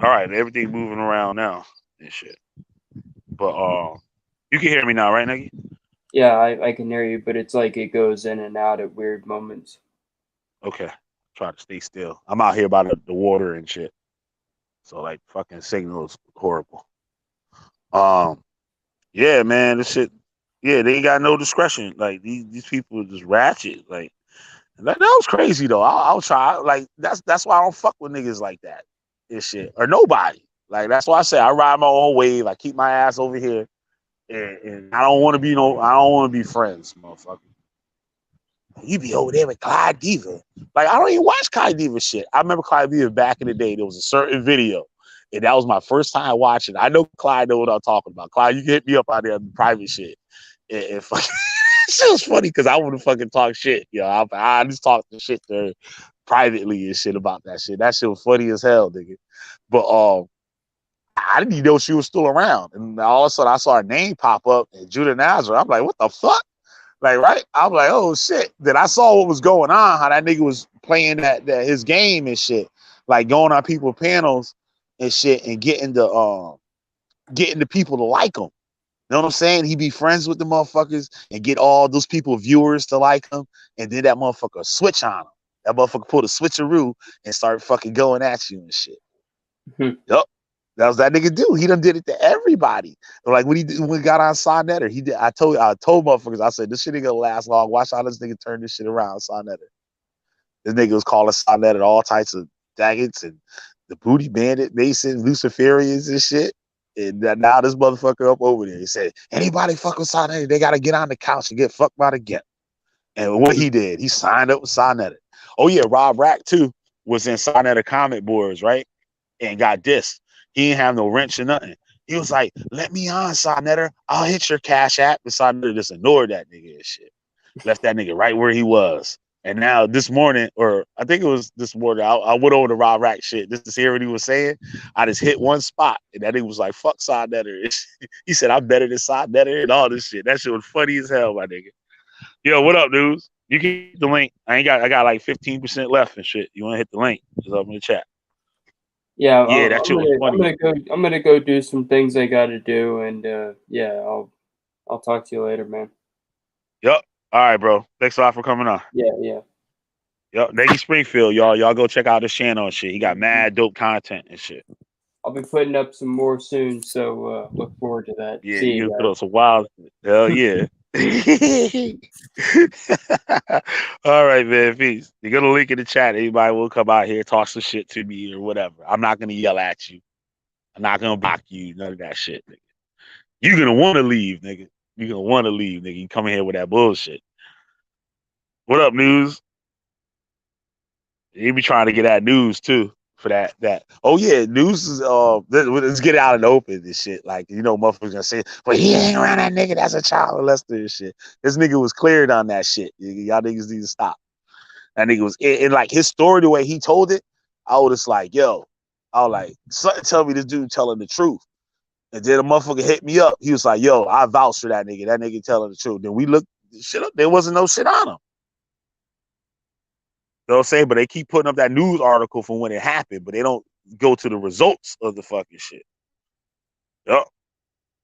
All right, everything moving around now and shit. But you can hear me now, right, Nigga? Yeah, I can hear you, but it's like it goes in and out at weird moments. Okay. Try to stay still. I'm out here by the water and shit. So like fucking signals horrible. Um, yeah, man, this shit. Yeah, they ain't got no discretion. Like these people are just ratchet. Like that was crazy though. I'll try. Like that's why I don't fuck with niggas like that. This shit or nobody. Like that's why I say I ride my own wave. I keep my ass over here, and I don't want to be no. I don't want to be friends, motherfucker. You be over there with Clyde Diva. Like, I don't even watch Clyde Diva shit. I remember Clyde Diva back in the day. There was a certain video, and that was my first time watching. I know Clyde know what I'm talking about. Clyde, you can hit me up out there on private shit. And fucking, shit was funny because I wouldn't fucking talk shit. You know, I just talk the shit to her privately and shit about that shit. That shit was funny as hell, nigga. But I didn't even know she was still around. And all of a sudden I saw her name pop up and Judah Nazareth. I'm like, what the fuck? Like, right? I'm like, oh shit. Then I saw what was going on, how that nigga was playing that his game and shit. Like going on people panels and shit and getting the people to like him. You know what I'm saying? He be friends with the motherfuckers and get all those people viewers to like him, and then that motherfucker switch on him. That motherfucker pull the switcheroo and start fucking going at you and shit. Yup. That was that nigga do. He done did it to everybody. Like when he got on Sonetter, he did. I told motherfuckers, I said this shit ain't gonna last long. Watch how this nigga turn this shit around, Sonetter. This nigga was calling Sonetter all types of daggets and the booty bandit, Mason, Luciferians and shit. And now this motherfucker up over there. He said, anybody fuck with Sonetter, they gotta get on the couch and get fucked by the get. And what he did, he signed up with Sonetter. Oh yeah, Rob Rack too was in Sonetter comment boards, right? And got dissed. He didn't have no wrench or nothing. He was like, let me on, Sonetter. I'll hit your cash app. And Sonetter just ignored that nigga and shit. Left that nigga right where he was. And now this morning, or I think it was this morning, I went over to Rob Rack shit just to hear what he was saying. I just hit one spot. And that nigga was like, fuck Sonetter. He said, I'm better than Sonetter and all this shit. That shit was funny as hell, my nigga. Yo, what up, dudes? You can hit the link. I got like 15% left and shit. You want to hit the link? It's up in the chat. Yeah, Yeah, that shit was I'm funny. gonna go. I'm gonna go do some things I got to do, and yeah, I'll talk to you later, man. Yep. All right, bro. Thanks a lot for coming on. Yeah, yeah. Yep. Naggy Springfield, y'all. Y'all go check out his channel and shit. He got mad dope content and shit. I'll be putting up some more soon, so look forward to that. Yeah, See you you can put guys. up some wild. Hell yeah. All right, man. Peace. You're gonna link in the chat. Anybody will come out here, talk some shit to me or whatever. I'm not gonna yell at you. I'm not gonna block you. None of that shit, nigga. You're gonna want to leave, nigga. You're gonna want to leave, nigga. You come in here with that bullshit. What up, news? You be trying to get that news too for that. Oh yeah, news is let's get it out in the open and shit. Like motherfuckers gonna say, but he ain't around that nigga. That's a child molester and shit. This nigga was cleared on that shit. Y'all niggas need to stop. That nigga was in like his story the way he told it. I was just like, yo, I was like, something tell me this dude telling the truth. And then a motherfucker hit me up. He was like, yo, I vouch for that nigga. That nigga telling the truth. Then we looked shit up. There wasn't no shit on him. You know what I'm saying? But they keep putting up that news article from when it happened, but they don't go to the results of the fucking shit. Yup.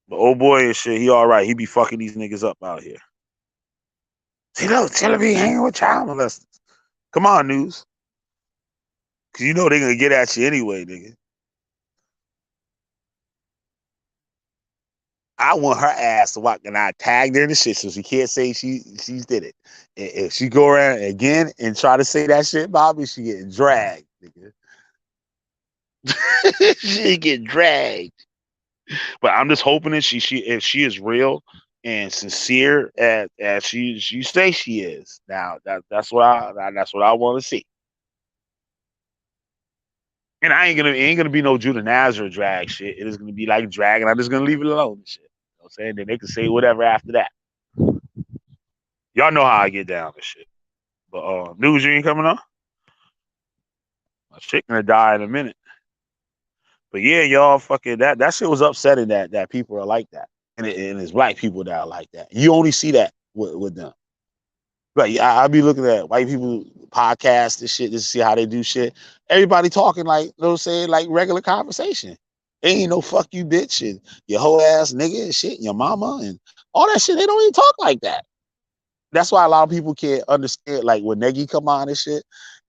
But old boy and shit, he all right. He be fucking these niggas up out here. See, no, telling me hanging with child molesters. Come on, news. Cause you know they're gonna get at you anyway, nigga. I want her ass to walk and I tagged her in the shit so she can't say she did it. And if she go around again and try to say that shit about me, she get dragged, nigga. She get dragged. But I'm just hoping that she if she is real and sincere as she say she is. Now that's what I want to see. And it ain't gonna be no Judah Nazareth drag shit. It is gonna be like drag, and I'm just gonna leave it alone and shit. You know what I'm saying? Then they can say whatever after that. Y'all know how I get down and shit. But news, you ain't coming on? My shit gonna die in a minute. But yeah, y'all fucking that shit was upsetting that people are like that. And it's black people that are like that. You only see that with them. Like I be looking at white people podcasts and shit to see how they do shit. Everybody talking like, you know what I'm saying, like regular conversation. Ain't no fuck you bitch and your whole ass nigga and shit, and your mama and all that shit. They don't even talk like that. That's why a lot of people can't understand. Like when Negi come on and shit,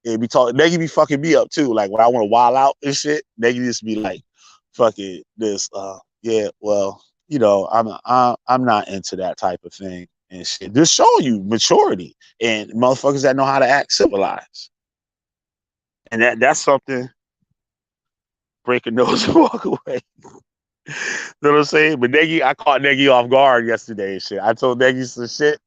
and be talking. Negi be fucking me up too. Like when I want to wild out and shit, Negi just be like, fucking this. Yeah, well, I'm not into that type of thing and shit. Just showing you maturity and motherfuckers that know how to act civilized. And that's something. Break a nose and walk away. You know what I'm saying? But Negi, I caught Negi off guard yesterday and shit. I told Negi some shit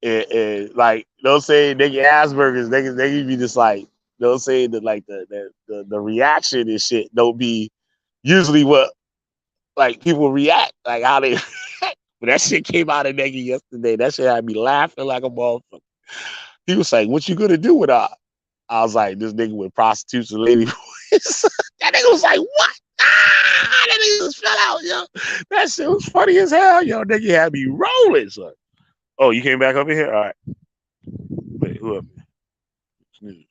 and like, you know what I'm saying? Negi Asperger's, Negi be just like, you know what I'm saying? That like the reaction and shit don't be usually what like people react, like how they react. But that shit came out of Negi yesterday. That shit had me laughing like a motherfucker. He was like, "What you gonna do with her?" I was like, "This nigga with prostitutes and lady boys." That nigga was like, "What?" That nigga just fell out, yo. That shit was funny as hell, yo. Nigga had me rolling, son. Oh, you came back up in here? All right. Wait, who up here? Snooze.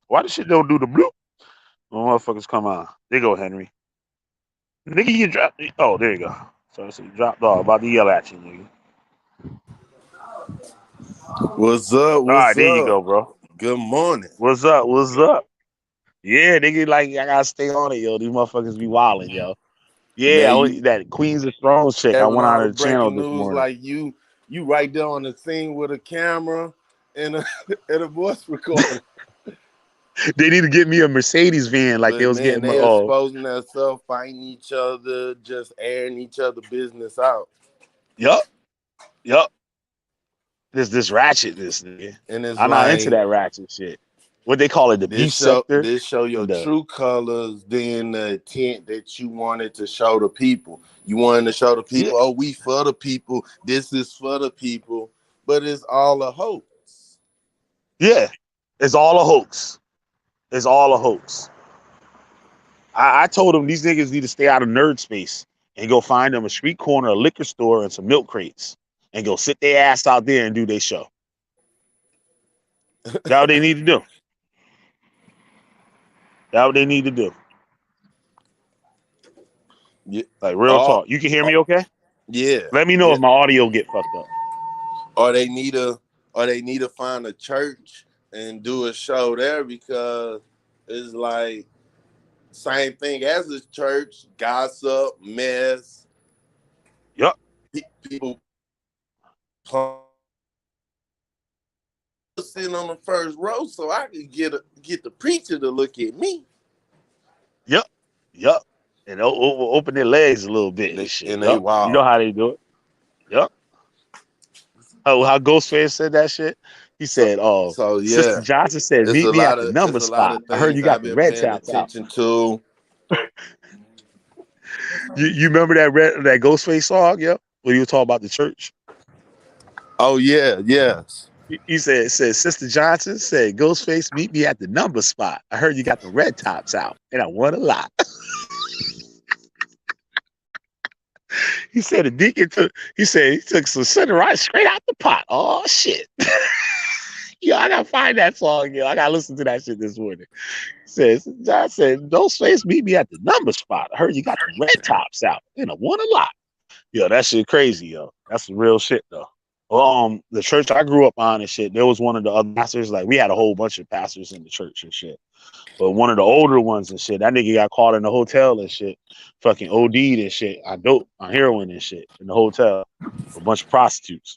Why this shit don't do the bloop? When motherfuckers come on. There you go, Henry. Nigga, you dropped. Oh, there you go. So I said, dropped off. About to yell at you, nigga. What's up? All right, What's there you up? go, bro. Good morning. What's up? What's up? Yeah, nigga, like I gotta stay on it, yo. These motherfuckers be wilding, yo. Yeah, Man, you that Queens of Thrones chick. I having went all on the her channel breaking this news morning. like you right there on the scene with a camera and a and a voice recorder. They need to get me a Mercedes van like they But was man, getting my they exposing themselves, fighting each other, just airing each other business out. yup, yup. This ratchetness, nigga. And it's I'm not into like that ratchet shit. What they call it, the beef sector. this show your And the true colors, then the intent that you wanted to show the people. You wanted to show the yeah, people, oh, we for the people, this is for the people, but it's all a hoax. yeah. It's all a hoax. It's all a hoax. I told them these niggas need to stay out of nerd space and go find them a street corner, a liquor store, and some milk crates, and go sit their ass out there and do their show. That's what they need to do. That's what they need to do. Yeah. Like real Oh, talk. You can hear me okay? yeah, Let me know yeah. if my audio get fucked up. Or they need to find a church and do a show there because it's like same thing as a church, gossip, mess, Yup. people sitting on the first row so I could get the preacher to look at me. Yup. Yup. And open their legs a little bit and shit. And they Yup. You know wild. how they do it. Yup. Oh, how Ghostface said that shit? He So said, "Oh, so Sister yeah, Johnson said, meet me at the it's number a lot spot. of I heard you things got I've the been red paying tops out." attention to. You remember that Ghostface song, yo? When you were talking about the church? Oh yeah, yes. He said, Sister Johnson said, Ghostface, meet me at the number spot. I heard you got the red tops out, and I won a lot. He said the deacon took. He said he took some center right straight out the pot. Oh shit! Yo, I gotta find that song. Yo, I gotta listen to that shit this morning. Says John said, Ghostface, meet me at the number spot. I heard you got the red tops out, and I won a lot. Yo, that shit crazy, yo. That's some real shit though. Well, the church I grew up on and shit, there was one of the other pastors. Like we had a whole bunch of pastors in the church and shit. But one of the older ones and shit, that nigga got caught in the hotel and shit, fucking OD'd and shit, on dope, on heroin and shit in the hotel, with a bunch of prostitutes.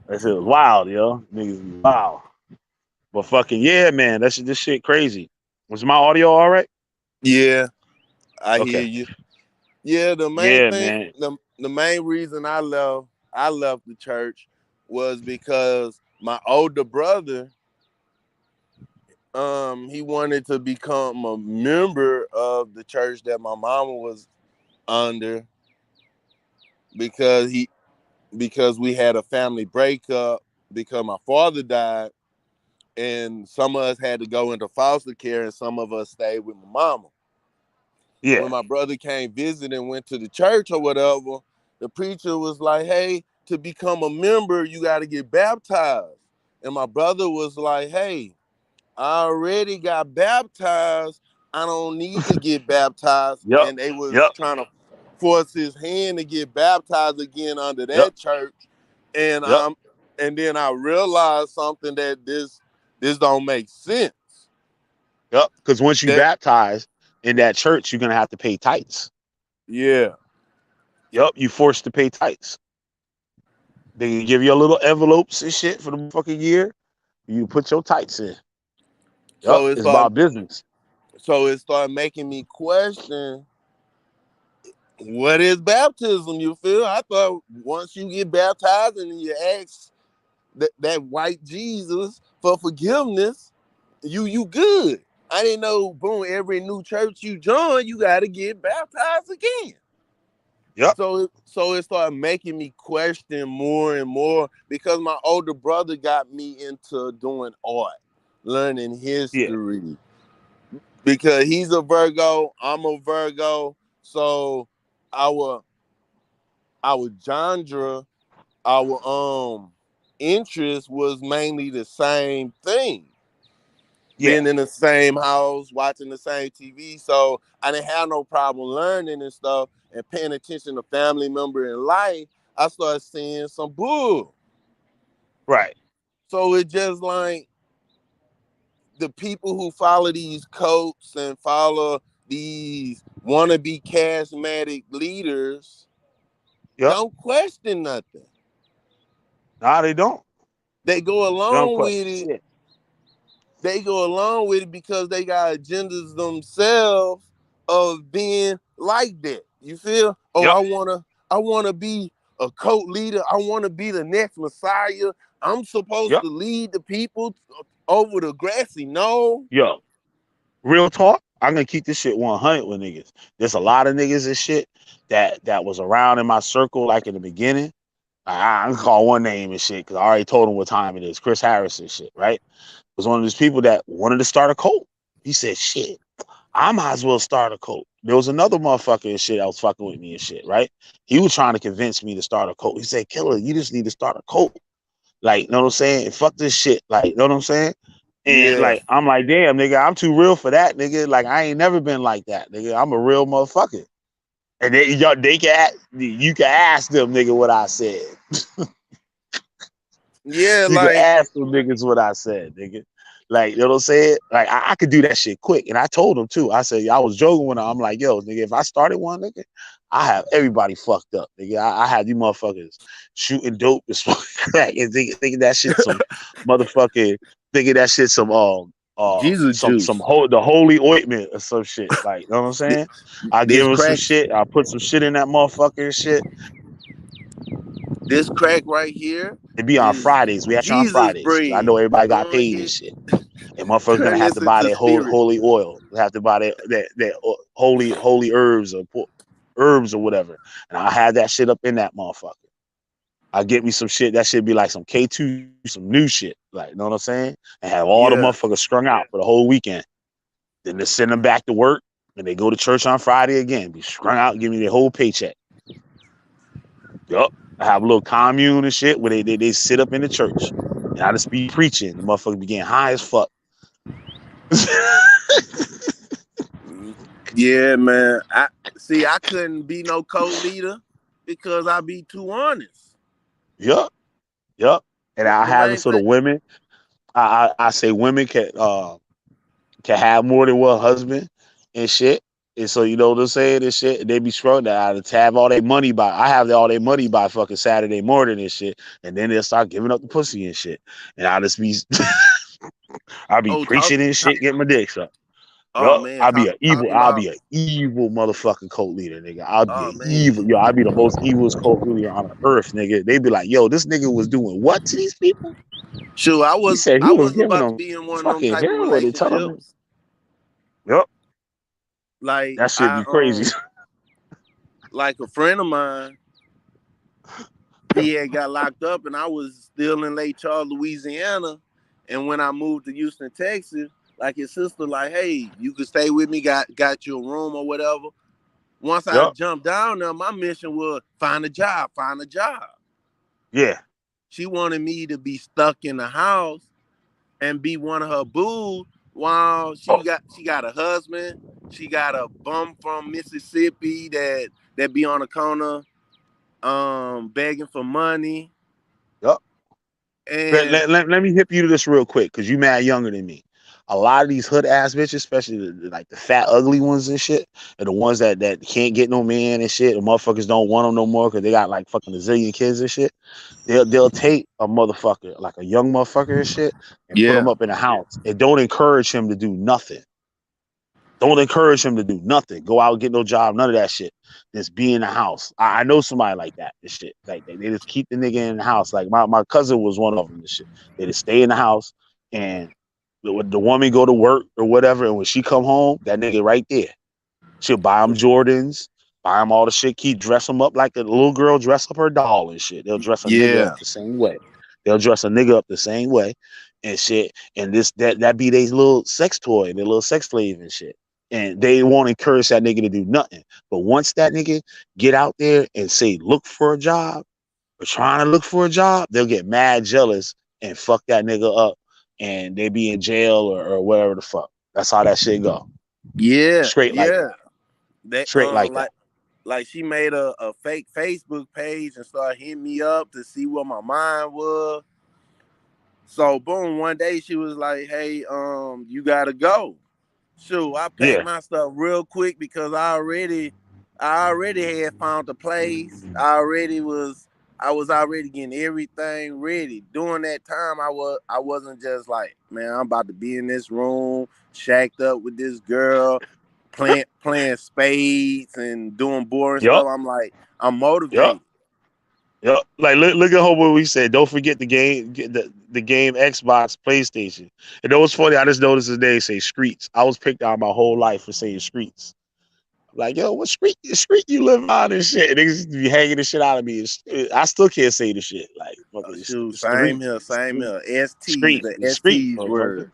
That shit was wild, yo. Niggas was wild. But fucking yeah, man, this shit crazy. Was my audio all right? Yeah, I hear Okay. you. Yeah, Yeah, man. the main reason I left the church was because my older brother he wanted to become a member of the church that my mama was under because because we had a family breakup because my father died and some of us had to go into foster care and some of us stayed with my mama. When Yeah. my brother came visit and went to the church or whatever, the preacher was like, "Hey, to become a member, you got to get baptized. And my brother was like, hey, I already got baptized. I don't need to get baptized. Yep. And they was Yep. trying to force his hand to get baptized again under Yep. that church. And Yep. and then I realized something, that this don't make sense. Yep. Because once you That baptize in that church, you're gonna have to pay tithes. yeah. Yep. You forced to pay tithes. They give you a little envelopes and shit for the fucking year. You put your tithes in. Yep. So It's about business. it started making me question, what is baptism? You feel? I thought once you get baptized and you ask that white Jesus for forgiveness, you good. I didn't know, boom, every new church you join, you got to get baptized again. Yep. So it started making me question more and more, because my older brother got me into doing art, learning Yeah. history, because he's a Virgo, I'm a Virgo. So our genre, our interest was mainly the same thing. Yeah. Being in the same house, watching the same TV. So I didn't have no problem learning and stuff and paying attention to family member in life. I started seeing some bull. Right. So it's just like the people who follow these cults and follow these wannabe charismatic leaders Yep. don't question nothing. Nah, they don't. They go They don't along with question it. shit. They go along with it because they got agendas themselves of being like that. You feel? Oh, Yep. I wanna be a cult leader. I want to be the next Messiah. I'm supposed Yep. to lead the people over the grassy knoll. Yo, real talk. I'm gonna keep this shit 100 with niggas. There's a lot of niggas and shit that was around in my circle like in the beginning. I'm gonna call one name and shit because I already told him what time it is. Chris Harris and shit, right? Was one of those people that wanted to start a cult. He said, shit, I might as well start a cult. There was another motherfucker and shit that was fucking with me and shit, right? He was trying to convince me to start a cult. He said, Killer, you just need to start a cult. Like, you know what I'm saying? And fuck this shit. Like, you know what I'm saying? And Yeah. like, I'm like, damn, nigga, I'm too real for that, nigga. Like, I ain't never been like that, nigga. I'm a real motherfucker. And you can ask them, nigga, what I said. Yeah, You can like, ask them niggas what I said, nigga. Like, you know what I'm saying? Like, I could do that shit quick. And I told them too. I said, I was joking with them. I'm like, yo, nigga, if I started one, nigga, I have everybody fucked up, nigga. I had you motherfuckers shooting dope as fuck crack and thinking that shit some motherfucking thinking that shit Jesus juice. the holy ointment or some shit. Like, you know what I'm Th- saying? I give This them some crack, shit. I put some shit in that motherfucker and shit. this crack right here It be on is Fridays. We actually on Jesus Fridays. I bread. know everybody got Go paid and ahead, shit. And motherfuckers gonna turn have this to buy into their spirit. holy oil. They have to buy that holy herbs or herbs or whatever. And I had that shit up in that motherfucker. I get me some shit. That should be like some K2, some new shit. Like, you know what I'm saying? And have all the Yeah. motherfuckers strung out for the whole weekend. Then they send them back to work and they go to church on Friday again. Be strung out and give me their whole paycheck. Yup. I have a little commune and shit where they sit up in the church. And I just be preaching. The motherfuckers be getting high as fuck. Yeah, man. I couldn't be no co-leader because I be too honest. Yup. Yup. And I The have it main so the thing. women, I say women can have more than one husband and shit. And so you know what I'm saying and shit. And they be strung out to have all their money by. I have all their money by fucking Saturday morning and shit. And then they'll start giving up the pussy and shit. And I just be, I be Oh, preaching and shit, getting my dick sucked. oh Yo, man, talking I'll about. be an evil motherfucking cult leader, nigga. I'll be Oh an evil, man. yo, I'll be the most evil cult leader on earth, nigga. They be like, yo, this nigga was doing what to these people? Sure, He said he I was was giving about to them be in one of them fucking type of heroin and telling them, relationships. yep, Like that shit be crazy. like a friend of mine, he had got locked up, and I was still in Lake Charles, Louisiana. And when I moved to Houston, Texas, like his sister, like, hey, you could stay with me, got you a room or whatever. Once I Yep, jumped down there, my mission was find a job, find a job. Yeah. She wanted me to be stuck in the house and be one of her boo while Oh, she got a husband. She got a bum from Mississippi that be on the corner begging for money. yup. And Let me hip you to this real quick, because you mad younger than me. A lot of these hood ass bitches, especially like the fat ugly ones and shit, are the ones that can't get no man and shit. The motherfuckers don't want them no more because they got like fucking a zillion kids and shit. They'll take a motherfucker, like a young motherfucker and shit, and put him yeah, up in a house and don't encourage him to do nothing. Don't encourage him to do nothing. Go out, get no job, none of that shit. Just be in the house. I know somebody like that. This shit. Like they just keep the nigga in the house. Like my cousin was one of them. This shit. They just stay in the house, and the woman go to work or whatever, and when she come home, that nigga right there. She'll buy him Jordans, buy him all the shit. Keep dress him up like a little girl dress up her doll and shit. They'll dress a nigga up yeah, the same way. They'll dress a nigga up the same way and shit. And that be their little sex toy, their little sex slave and shit. And they won't encourage that nigga to do nothing. But once that nigga get out there and say look for a job or trying to look for a job, they'll get mad jealous and fuck that nigga up, and they be in jail or whatever the fuck. That's how that shit go. yeah, Straight like yeah. that. They Straight like that. like she made a fake Facebook page and started hitting me up to see what my mind was. So boom, one day she was like, "Hey, you gotta go." Shoot, I packed Yeah. my stuff real quick because I already had found a place. I was already getting everything ready. During that time, I wasn't just like, man, I'm about to be in this room, shacked up with this girl, playing spades and doing boring Yup. stuff. I'm like, I'm Yup. motivated. Yep. Like look at what we said. Don't forget the game, the game Xbox, PlayStation. And it was funny. I just noticed his name say Streets. I was picked out my whole life for saying Streets. Like, yo, what street you live on and shit? And they just be hanging the shit out of me. I still can't say the shit. Like fucking Shoot, street, same street, here. STs, street, the street, STs motherfucker. word.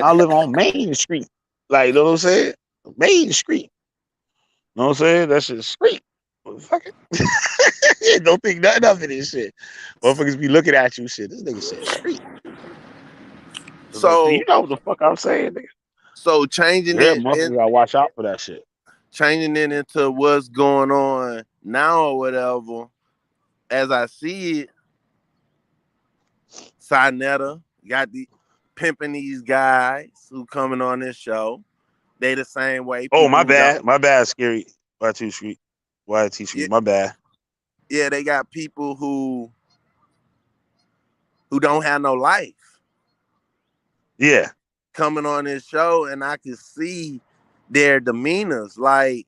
I live on Main Street. Like, you know what I'm saying? Main Street. You know what I'm saying? That shit's street. Motherfucker. Don't think nothing of it and shit. Motherfuckers be looking at you, shit. This nigga said street. Like, you So know what the fuck I'm saying, nigga. so Yeah, motherfuckers gotta watch out for that shit. changing it into what's going on now or whatever. As I see it, Sinetta got the pimping these guys who coming on this show. They the same way Oh, people who don't. my bad, scary. Y2 Street. YT Yeah, Street, my bad. yeah, they got people who don't have no life Yeah. coming on this show, and I can see their demeanors, like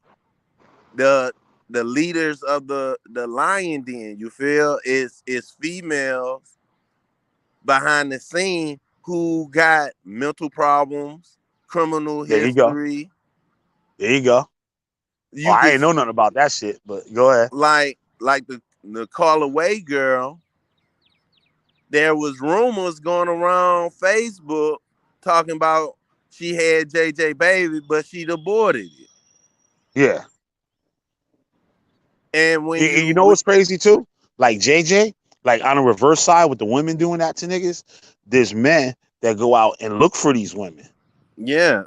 the leaders of the lion den. You feel it's females behind the scene who got mental problems, criminal There you go. history. There you go. Oh, You I could ain't know nothing about that shit, but go ahead. like the Call Away girl. There was rumors going around Facebook talking about she had JJ baby, but she'd aborted it. Yeah. And when You you know what's crazy too? Like JJ, like on the reverse side with the women doing that to niggas, there's men that go out and look for these women. yeah,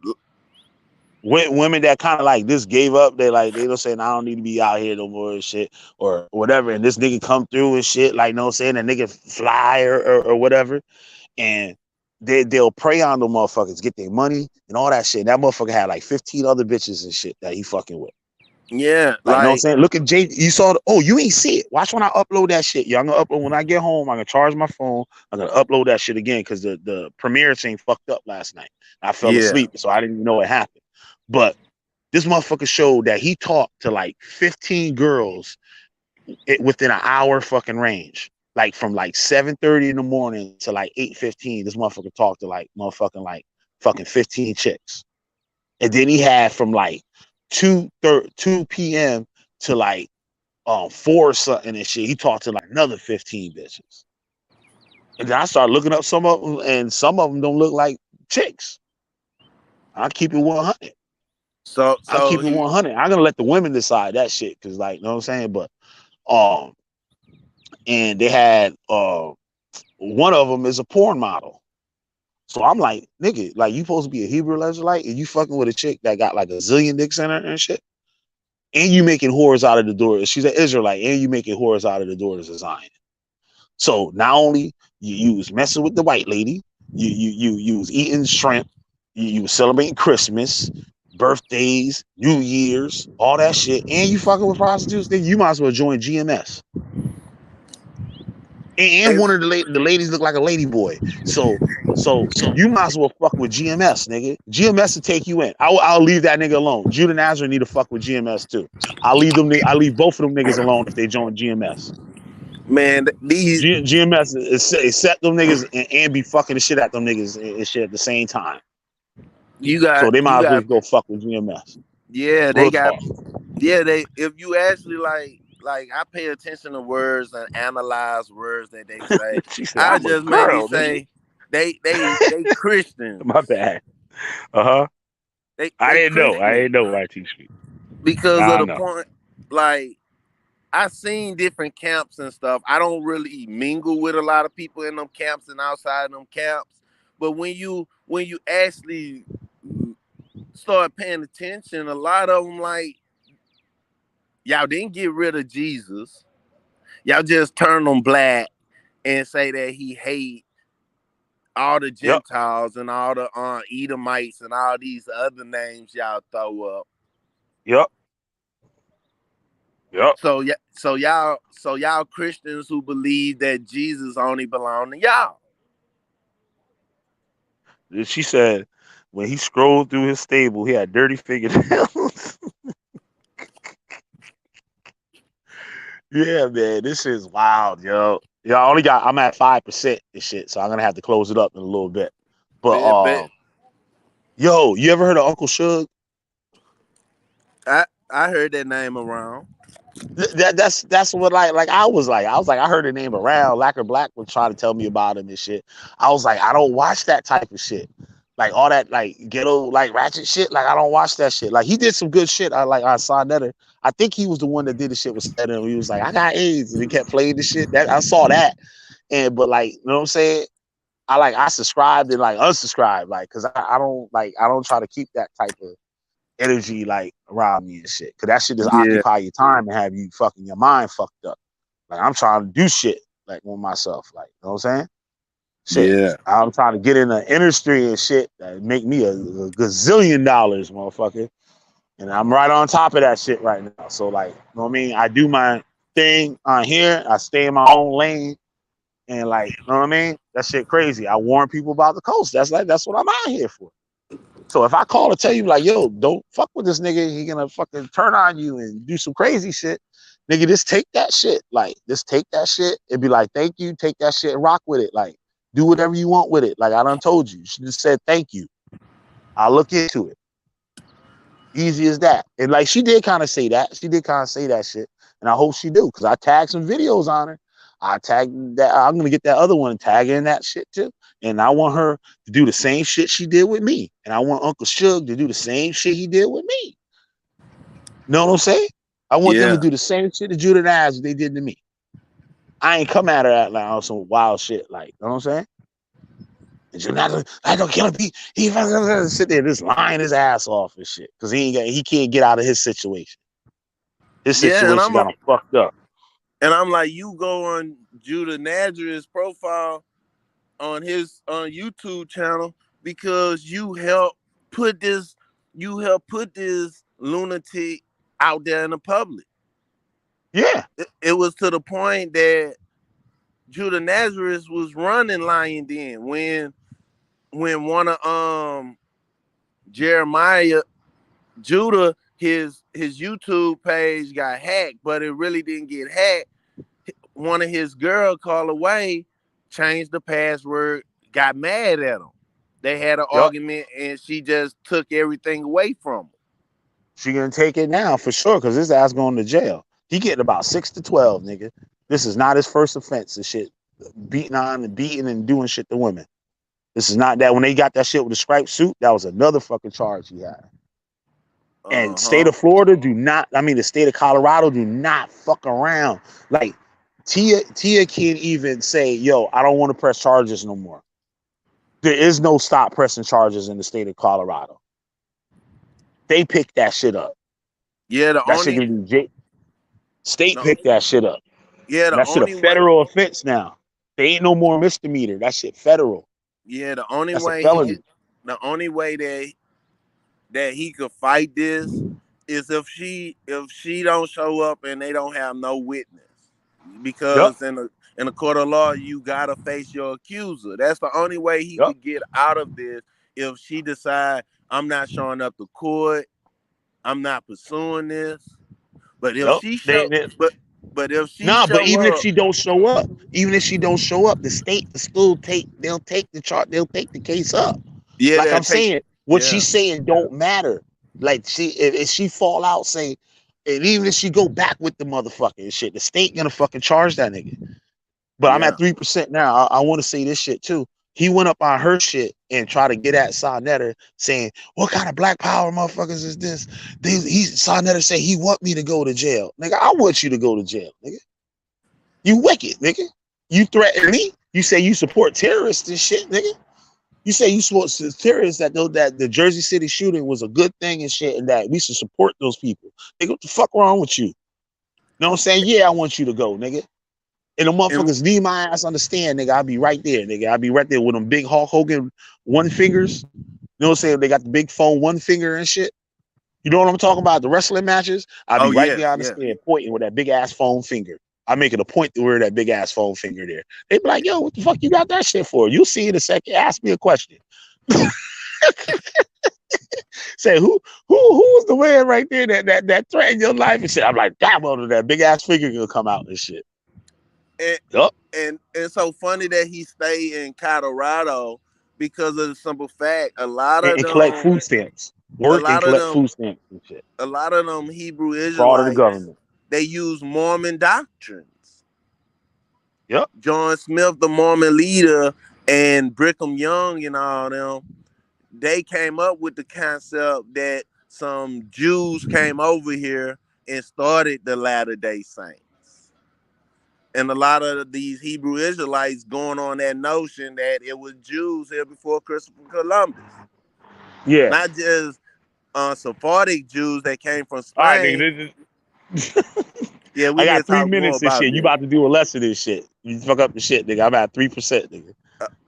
Women that kind of like this gave up. They don't say, "I don't need to be out here no more" and shit or whatever. And this nigga come through and shit, like, no saying that nigga fly or whatever, and they'll prey on the motherfuckers, get their money and all that shit. That motherfucker had like 15 other bitches and shit that he fucking with. yeah, Like, you know what I'm like saying? Look at Jay. You saw oh, you ain't see it. Watch when I upload that shit. Yeah, I'm gonna upload when I get home. I'm gonna charge my phone. I'm gonna upload that shit again because the premiere thing fucked up last night. I fell yeah, asleep, so I didn't even know what happened. But this motherfucker showed that he talked to like 15 girls within an hour fucking range. Like from like 7:30 in the morning to like 8:15, this motherfucker talked to like motherfucking like fucking 15 chicks. And then he had from like 2 p.m. to like 4 or something and shit. He talked to like another 15 bitches. And then I started looking up some of them, and some of them don't look like chicks. I'll keep it 100. I'll so keep it he 100. I'm gonna let the women decide that shit, cause like, you know what I'm saying. But um, and they had one of them is a porn model. So I'm like, nigga, like you supposed to be a Hebrew Israelite and you fucking with a chick that got like a zillion dicks in her and shit, and you making whores out of the door. She's an Israelite, and you making whores out of the doors of Zion. So not only you was messing with the white lady, you was eating shrimp, you was celebrating Christmas, birthdays, New Year's, all that shit, and you fucking with prostitutes, then you might as well join GMS. And one of the ladies look like a lady boy. So you might as well fuck with GMS, nigga. GMS will take you in. I'll leave that nigga alone. Judah Nazareth need to fuck with GMS too. I leave both of them niggas alone if they join GMS. Man, these GMS is set them niggas and be fucking the shit at them niggas and shit at the same time. So they might as well go fuck with GMS. Yeah, they got. Yeah, if you actually like I pay attention to words and analyze words that they say. Said, I just maybe say they Christians. My bad. I didn't know. I didn't know why teach me. Because of the point, like I seen different camps and stuff. I don't really mingle with a lot of people in them camps and outside them camps. But when you actually start paying attention, a lot of them like y'all didn't get rid of Jesus. Y'all just turned him black and say that he hate all the Gentiles and all the Edomites and all these other names y'all throw up. Yep. So y'all Christians who believe that Jesus only belonged to y'all. She said when he scrolled through his stable, he had dirty fingernails. Yeah, man, this is wild, yo. I'm at 5% and shit, so I'm gonna have to close it up in a little bit. But yo, you ever heard of Uncle Suge? I heard that name around. That's what I was like I heard the name around. Lacquer Black was trying to tell me about him and shit. I was like, I don't watch that type of shit. Like all that like ghetto like ratchet shit. Like I don't watch that shit. Like he did some good shit. I saw Netter. I think he was the one that did the shit with Stetter. He was like, I got AIDS, and he kept playing the shit. That I saw that. But like, you know what I'm saying? I subscribed and like unsubscribed, like, cause I don't try to keep that type of energy like around me and shit. Cause that shit just occupy your time and have you fucking your mind fucked up. Like I'm trying to do shit like with myself. Like, you know what I'm saying? Shit. Yeah. I'm trying to get in the industry and shit that make me a gazillion dollars, motherfucker. And I'm right on top of that shit right now. So like, you know what I mean? I do my thing on here. I stay in my own lane. And like, you know what I mean? That shit crazy. I warn people about the coast. That's what I'm out here for. So if I call to tell you like, yo, don't fuck with this nigga, he gonna fucking turn on you and do some crazy shit. Nigga, just take that shit. Like, just take that shit and be like, thank you, take that shit and rock with it. Like, do whatever you want with it. Like I done told you. She just said thank you. I'll look into it. Easy as that. And like she did kind of say that. She did kind of say that shit. And I hope she do, because I tagged some videos on her. I tagged that. I'm gonna get that other one and tag in that shit too. And I want her to do the same shit she did with me. And I want Uncle Suge to do the same shit he did with me. Know what I'm saying? I want them to do the same shit to Judah Nazareth they did to me. I ain't come at her at like on some wild shit. Like, you know what I'm saying? And Judah Nazareth, I don't kill him. He sit there just lying his ass off and shit. Because he can't get out of his situation. His situation got him fucked up. And I'm like, you go on Judah Nazareth's profile on his YouTube channel because you help put this lunatic out there in the public. Yeah. It was to the point that Judah Nazareth was running Lion Den when one of Jeremiah Judah his YouTube page got hacked, but it really didn't get hacked. One of his girls called away, changed the password, got mad at him. They had an argument, and she just took everything away from him. She gonna take it now for sure, because his ass going to jail. He getting about 6 to 12, nigga. This is not his first offense and shit. Beating and doing shit to women. This is not that. When they got that shit with the striped suit, that was another fucking charge he had. And state of Florida the state of Colorado do not fuck around. Like, Tia can't even say, "Yo, I don't want to press charges no more." There is no stop pressing charges in the state of Colorado. They picked that shit up. Yeah, the That shit only gonna be state no, picked that shit up. yeah, And the that shit a only way federal offense now. They ain't no more misdemeanor. That shit federal. yeah, the only That's a way he felony. could the only way that he could fight this is if she don't show up and they don't have no witness. Yep. Because in a court of law, you gotta face your accuser. That's the only way he Yep. could get out of this. If she decide I'm not showing up to court, I'm not pursuing this. But if Yep. she They, show they but if she Nah, but show even if up, she don't show up, the state will still they'll take the chart, they'll take the case up. yeah, Like they'll I'm take saying, what yeah. she's saying don't matter. Like if she fall out saying, and even if she go back with the motherfucker and shit, the state gonna fucking charge that nigga. But I'm Yeah. at 3% now. I want to say this shit too. He went up on her shit and tried to get at Saneter saying, "What kind of black power motherfuckers is this?" Saneter say he want me to go to jail. Nigga, I want you to go to jail, nigga. You wicked, nigga. You threaten me. You say you support terrorists and shit, nigga. You say you support terrorists that know that the Jersey City shooting was a good thing and shit, and that we should support those people. Nigga, what the fuck wrong with you? You know what I'm saying? Yeah, I want you to go, nigga. And the And motherfuckers need my ass understand, nigga. I'll be right there, nigga. I'll be right there with them big Hulk Hogan one fingers. You know what I'm saying? They got the big phone one finger and shit. You know what I'm talking about? The wrestling matches. I'll oh be right yes, there on the yes. stand pointing with that big ass phone finger. I make it a point to wear that big ass phone finger there. They be like, "Yo, what the fuck you got that shit for?" You'll see in a second. Ask me a question. Say who was the man right there that threatened your life and shit. I'm like, damn, that big ass figure gonna come out and shit. And Yup. and so funny that he stayed in Colorado because of the simple fact And collect food stamps. a Work and lot of collect them food stamps and shit. a lot of them Hebrew Fraud of the Israelites, government. they use Mormon doctrines. Yep. John Smith, the Mormon leader, and Brigham Young and all them, they came up with the concept that some Jews came over here and started the Latter-day Saints. And a lot of these Hebrew Israelites going on that notion that it was Jews here before Christopher Columbus. Yeah. Not just Sephardic Jews that came from All right, Spain. nigga. Yeah, we I need to got three talk more minutes and about shit. You this. about to do a lesson in shit. You fuck up the shit, nigga. I'm at 3%, nigga.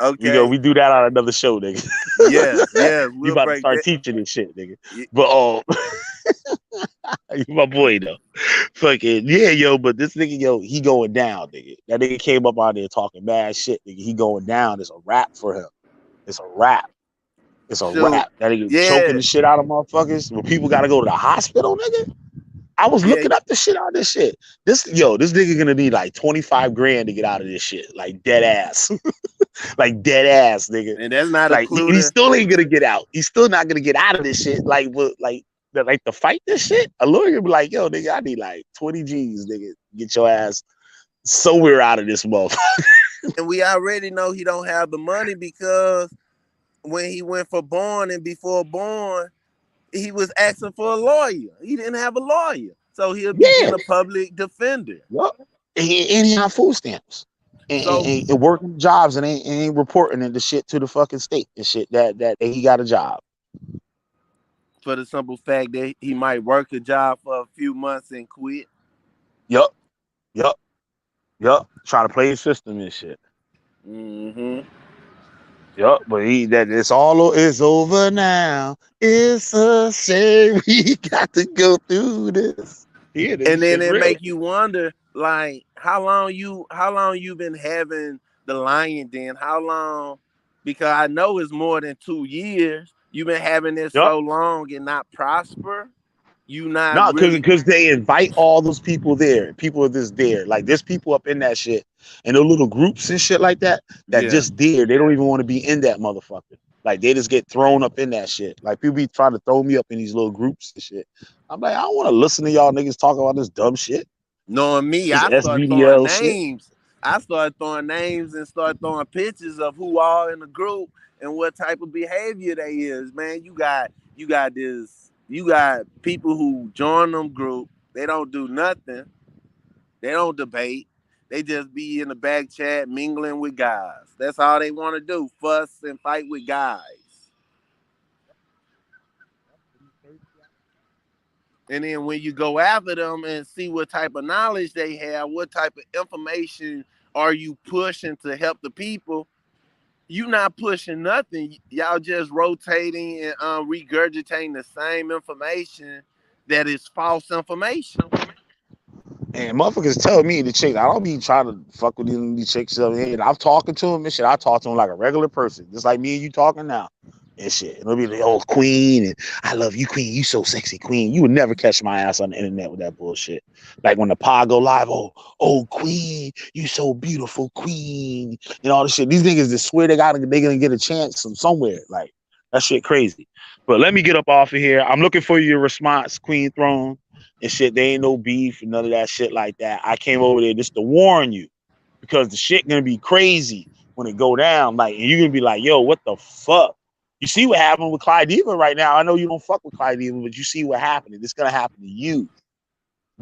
Okay. We do that on another show, nigga. Yes, yes, You we'll about to break start that. teaching this shit, nigga. But you my boy though. Fucking yeah, yo. But this nigga, yo, he going down, nigga. That nigga came up out there talking mad shit, nigga. He going down. It's a rap for him. It's a rap. It's a Shoot. rap. That nigga choking Yeah, the shit out of motherfuckers. When people got to go to the hospital, nigga. I was yeah, looking up the shit out of this shit. This nigga gonna need like 25 grand to get out of this shit. Like dead ass. Like dead ass, nigga. and that's not Like he including. still ain't gonna get out. He's still not gonna get out of this shit. Like to fight this shit, a lawyer gonna be like, yo, nigga, I need like 20 G's, nigga. Get your ass somewhere out of this motherfucker. And we already know he don't have the money because when he went for Born and before Born, he was asking for a lawyer. He didn't have a lawyer, so he'll be Yeah. getting a public defender. Yup. And he on food stamps. So And working jobs and ain't reporting the shit to the fucking state and shit that he got a job. for the simple fact that he might work a job for a few months and quit. Yup. Yup. Yup. Trying to play the system and shit. Mm-hmm. Yup, but that it's all it's over now. It's a shame we got to go through this. Yeah, And this then shit it real. make you wonder, like, how long you been having the Lion Den? How long? Because I know it's more than 2 years. You've been having this Yup. so long and not prosper. You not No, really. because they invite all those people there. People are just there. Like there's people up in that shit and those little groups and shit like that Yeah. just there. They don't even want to be in that motherfucker. Like they just get thrown up in that shit. Like people be trying to throw me up in these little groups and shit. I'm like, I don't want to listen to y'all niggas talk about this dumb shit. Knowing me, This I start throwing SVDL shit. names. I start throwing names and start throwing pictures of who all in the group and what type of behavior they is. Man, you got people who join them group. They don't do nothing. They don't debate. They just be in the back chat mingling with guys. That's all they want to do, fuss and fight with guys. And then when you go after them and see what type of knowledge they have, what type of information are you pushing to help the people, you not pushing nothing. Y'all just rotating and regurgitating the same information that is false information. And motherfuckers tell me the chick, I don't be trying to fuck with these chicks over here. And I'm talking to them and shit. I talk to them like a regular person, just like me and you talking now and shit. And it'll be the old queen and I love you, queen. You so sexy, queen. You would never catch my ass on the internet with that bullshit. Like when the pod go live, oh, queen, you so beautiful, queen, and all this shit. These niggas just swear they gonna get a chance from somewhere. Like that shit crazy. But let me get up off of here. I'm looking for your response, Queen Throne. And shit, they ain't no beef and none of that shit like that. I came over there just to warn you because the shit gonna be crazy when it go down. Like, and you're gonna be like, yo, what the fuck? You see what happened with Clyde Diva right now. I know you don't fuck with Clyde Diva, but you see what happened. It's gonna happen to you.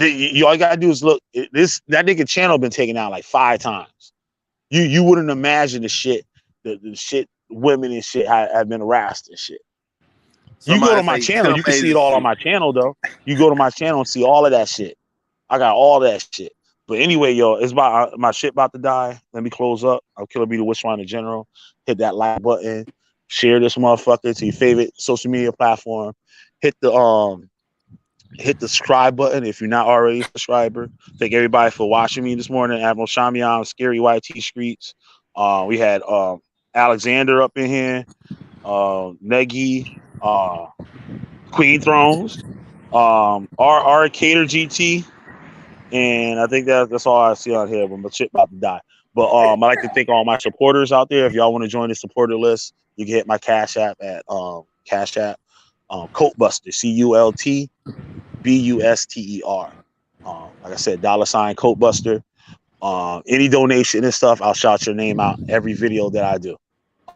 All you gotta do is look. That nigga channel been taken out like 5 times. You wouldn't imagine the shit, the shit women and shit have been harassed and shit. You go to my channel, you can see it all on my channel though. You go to my channel and see all of that shit. I got all that shit. But anyway, yo, it's about my shit about to die. Let me close up. I'm Killer B the Witch in general. Hit that like button. Share this motherfucker to your favorite social media platform. Hit the subscribe button if you're not already a subscriber. Thank everybody for watching me this morning. Admiral Shamian, Scary YT Streets. We had Alexander up in here. Negi. Queen Thrones, Arcader GT, and I think that's all I see on here. But my shit about to die. But I'd like to thank all my supporters out there. If y'all want to join the supporter list, you can hit my Cash App at Cash App Coat Buster, CULTBUSTER. Like I said, $ Coat Buster. Any donation and stuff, I'll shout your name out every video that I do.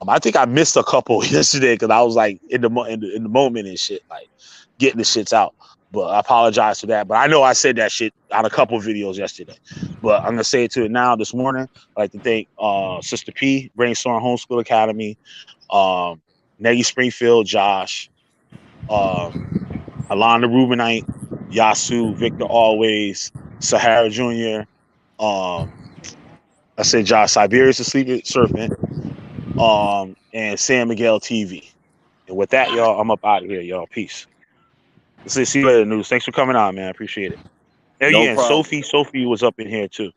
I think I missed a couple yesterday because I was like in the moment and shit, like getting the shits out. But I apologize for that. But I know I said that shit on a couple of videos yesterday. But I'm gonna say it to it now this morning. I'd like to thank Sister P, Brainstorm Homeschool Academy, Neggy Springfield, Josh, Alonda Rubinite, Yasu, Victor Always, Sahara Jr. I said Josh, Siberius the Sleeping Serpent. And San Miguel TV. And with that, y'all, I'm up out of here, y'all. Peace. See you later, News. Thanks for coming on, man. I appreciate it. And No yeah, problem. Sophie was up in here too.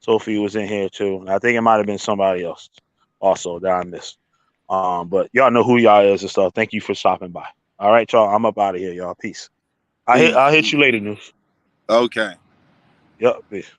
Sophie was in here too. I think it might have been somebody else also that I missed. But y'all know who y'all is and stuff. Thank you for stopping by. All right, y'all. I'm up out of here, y'all. Peace. I'll hit you later, News. Okay. Yep. Peace.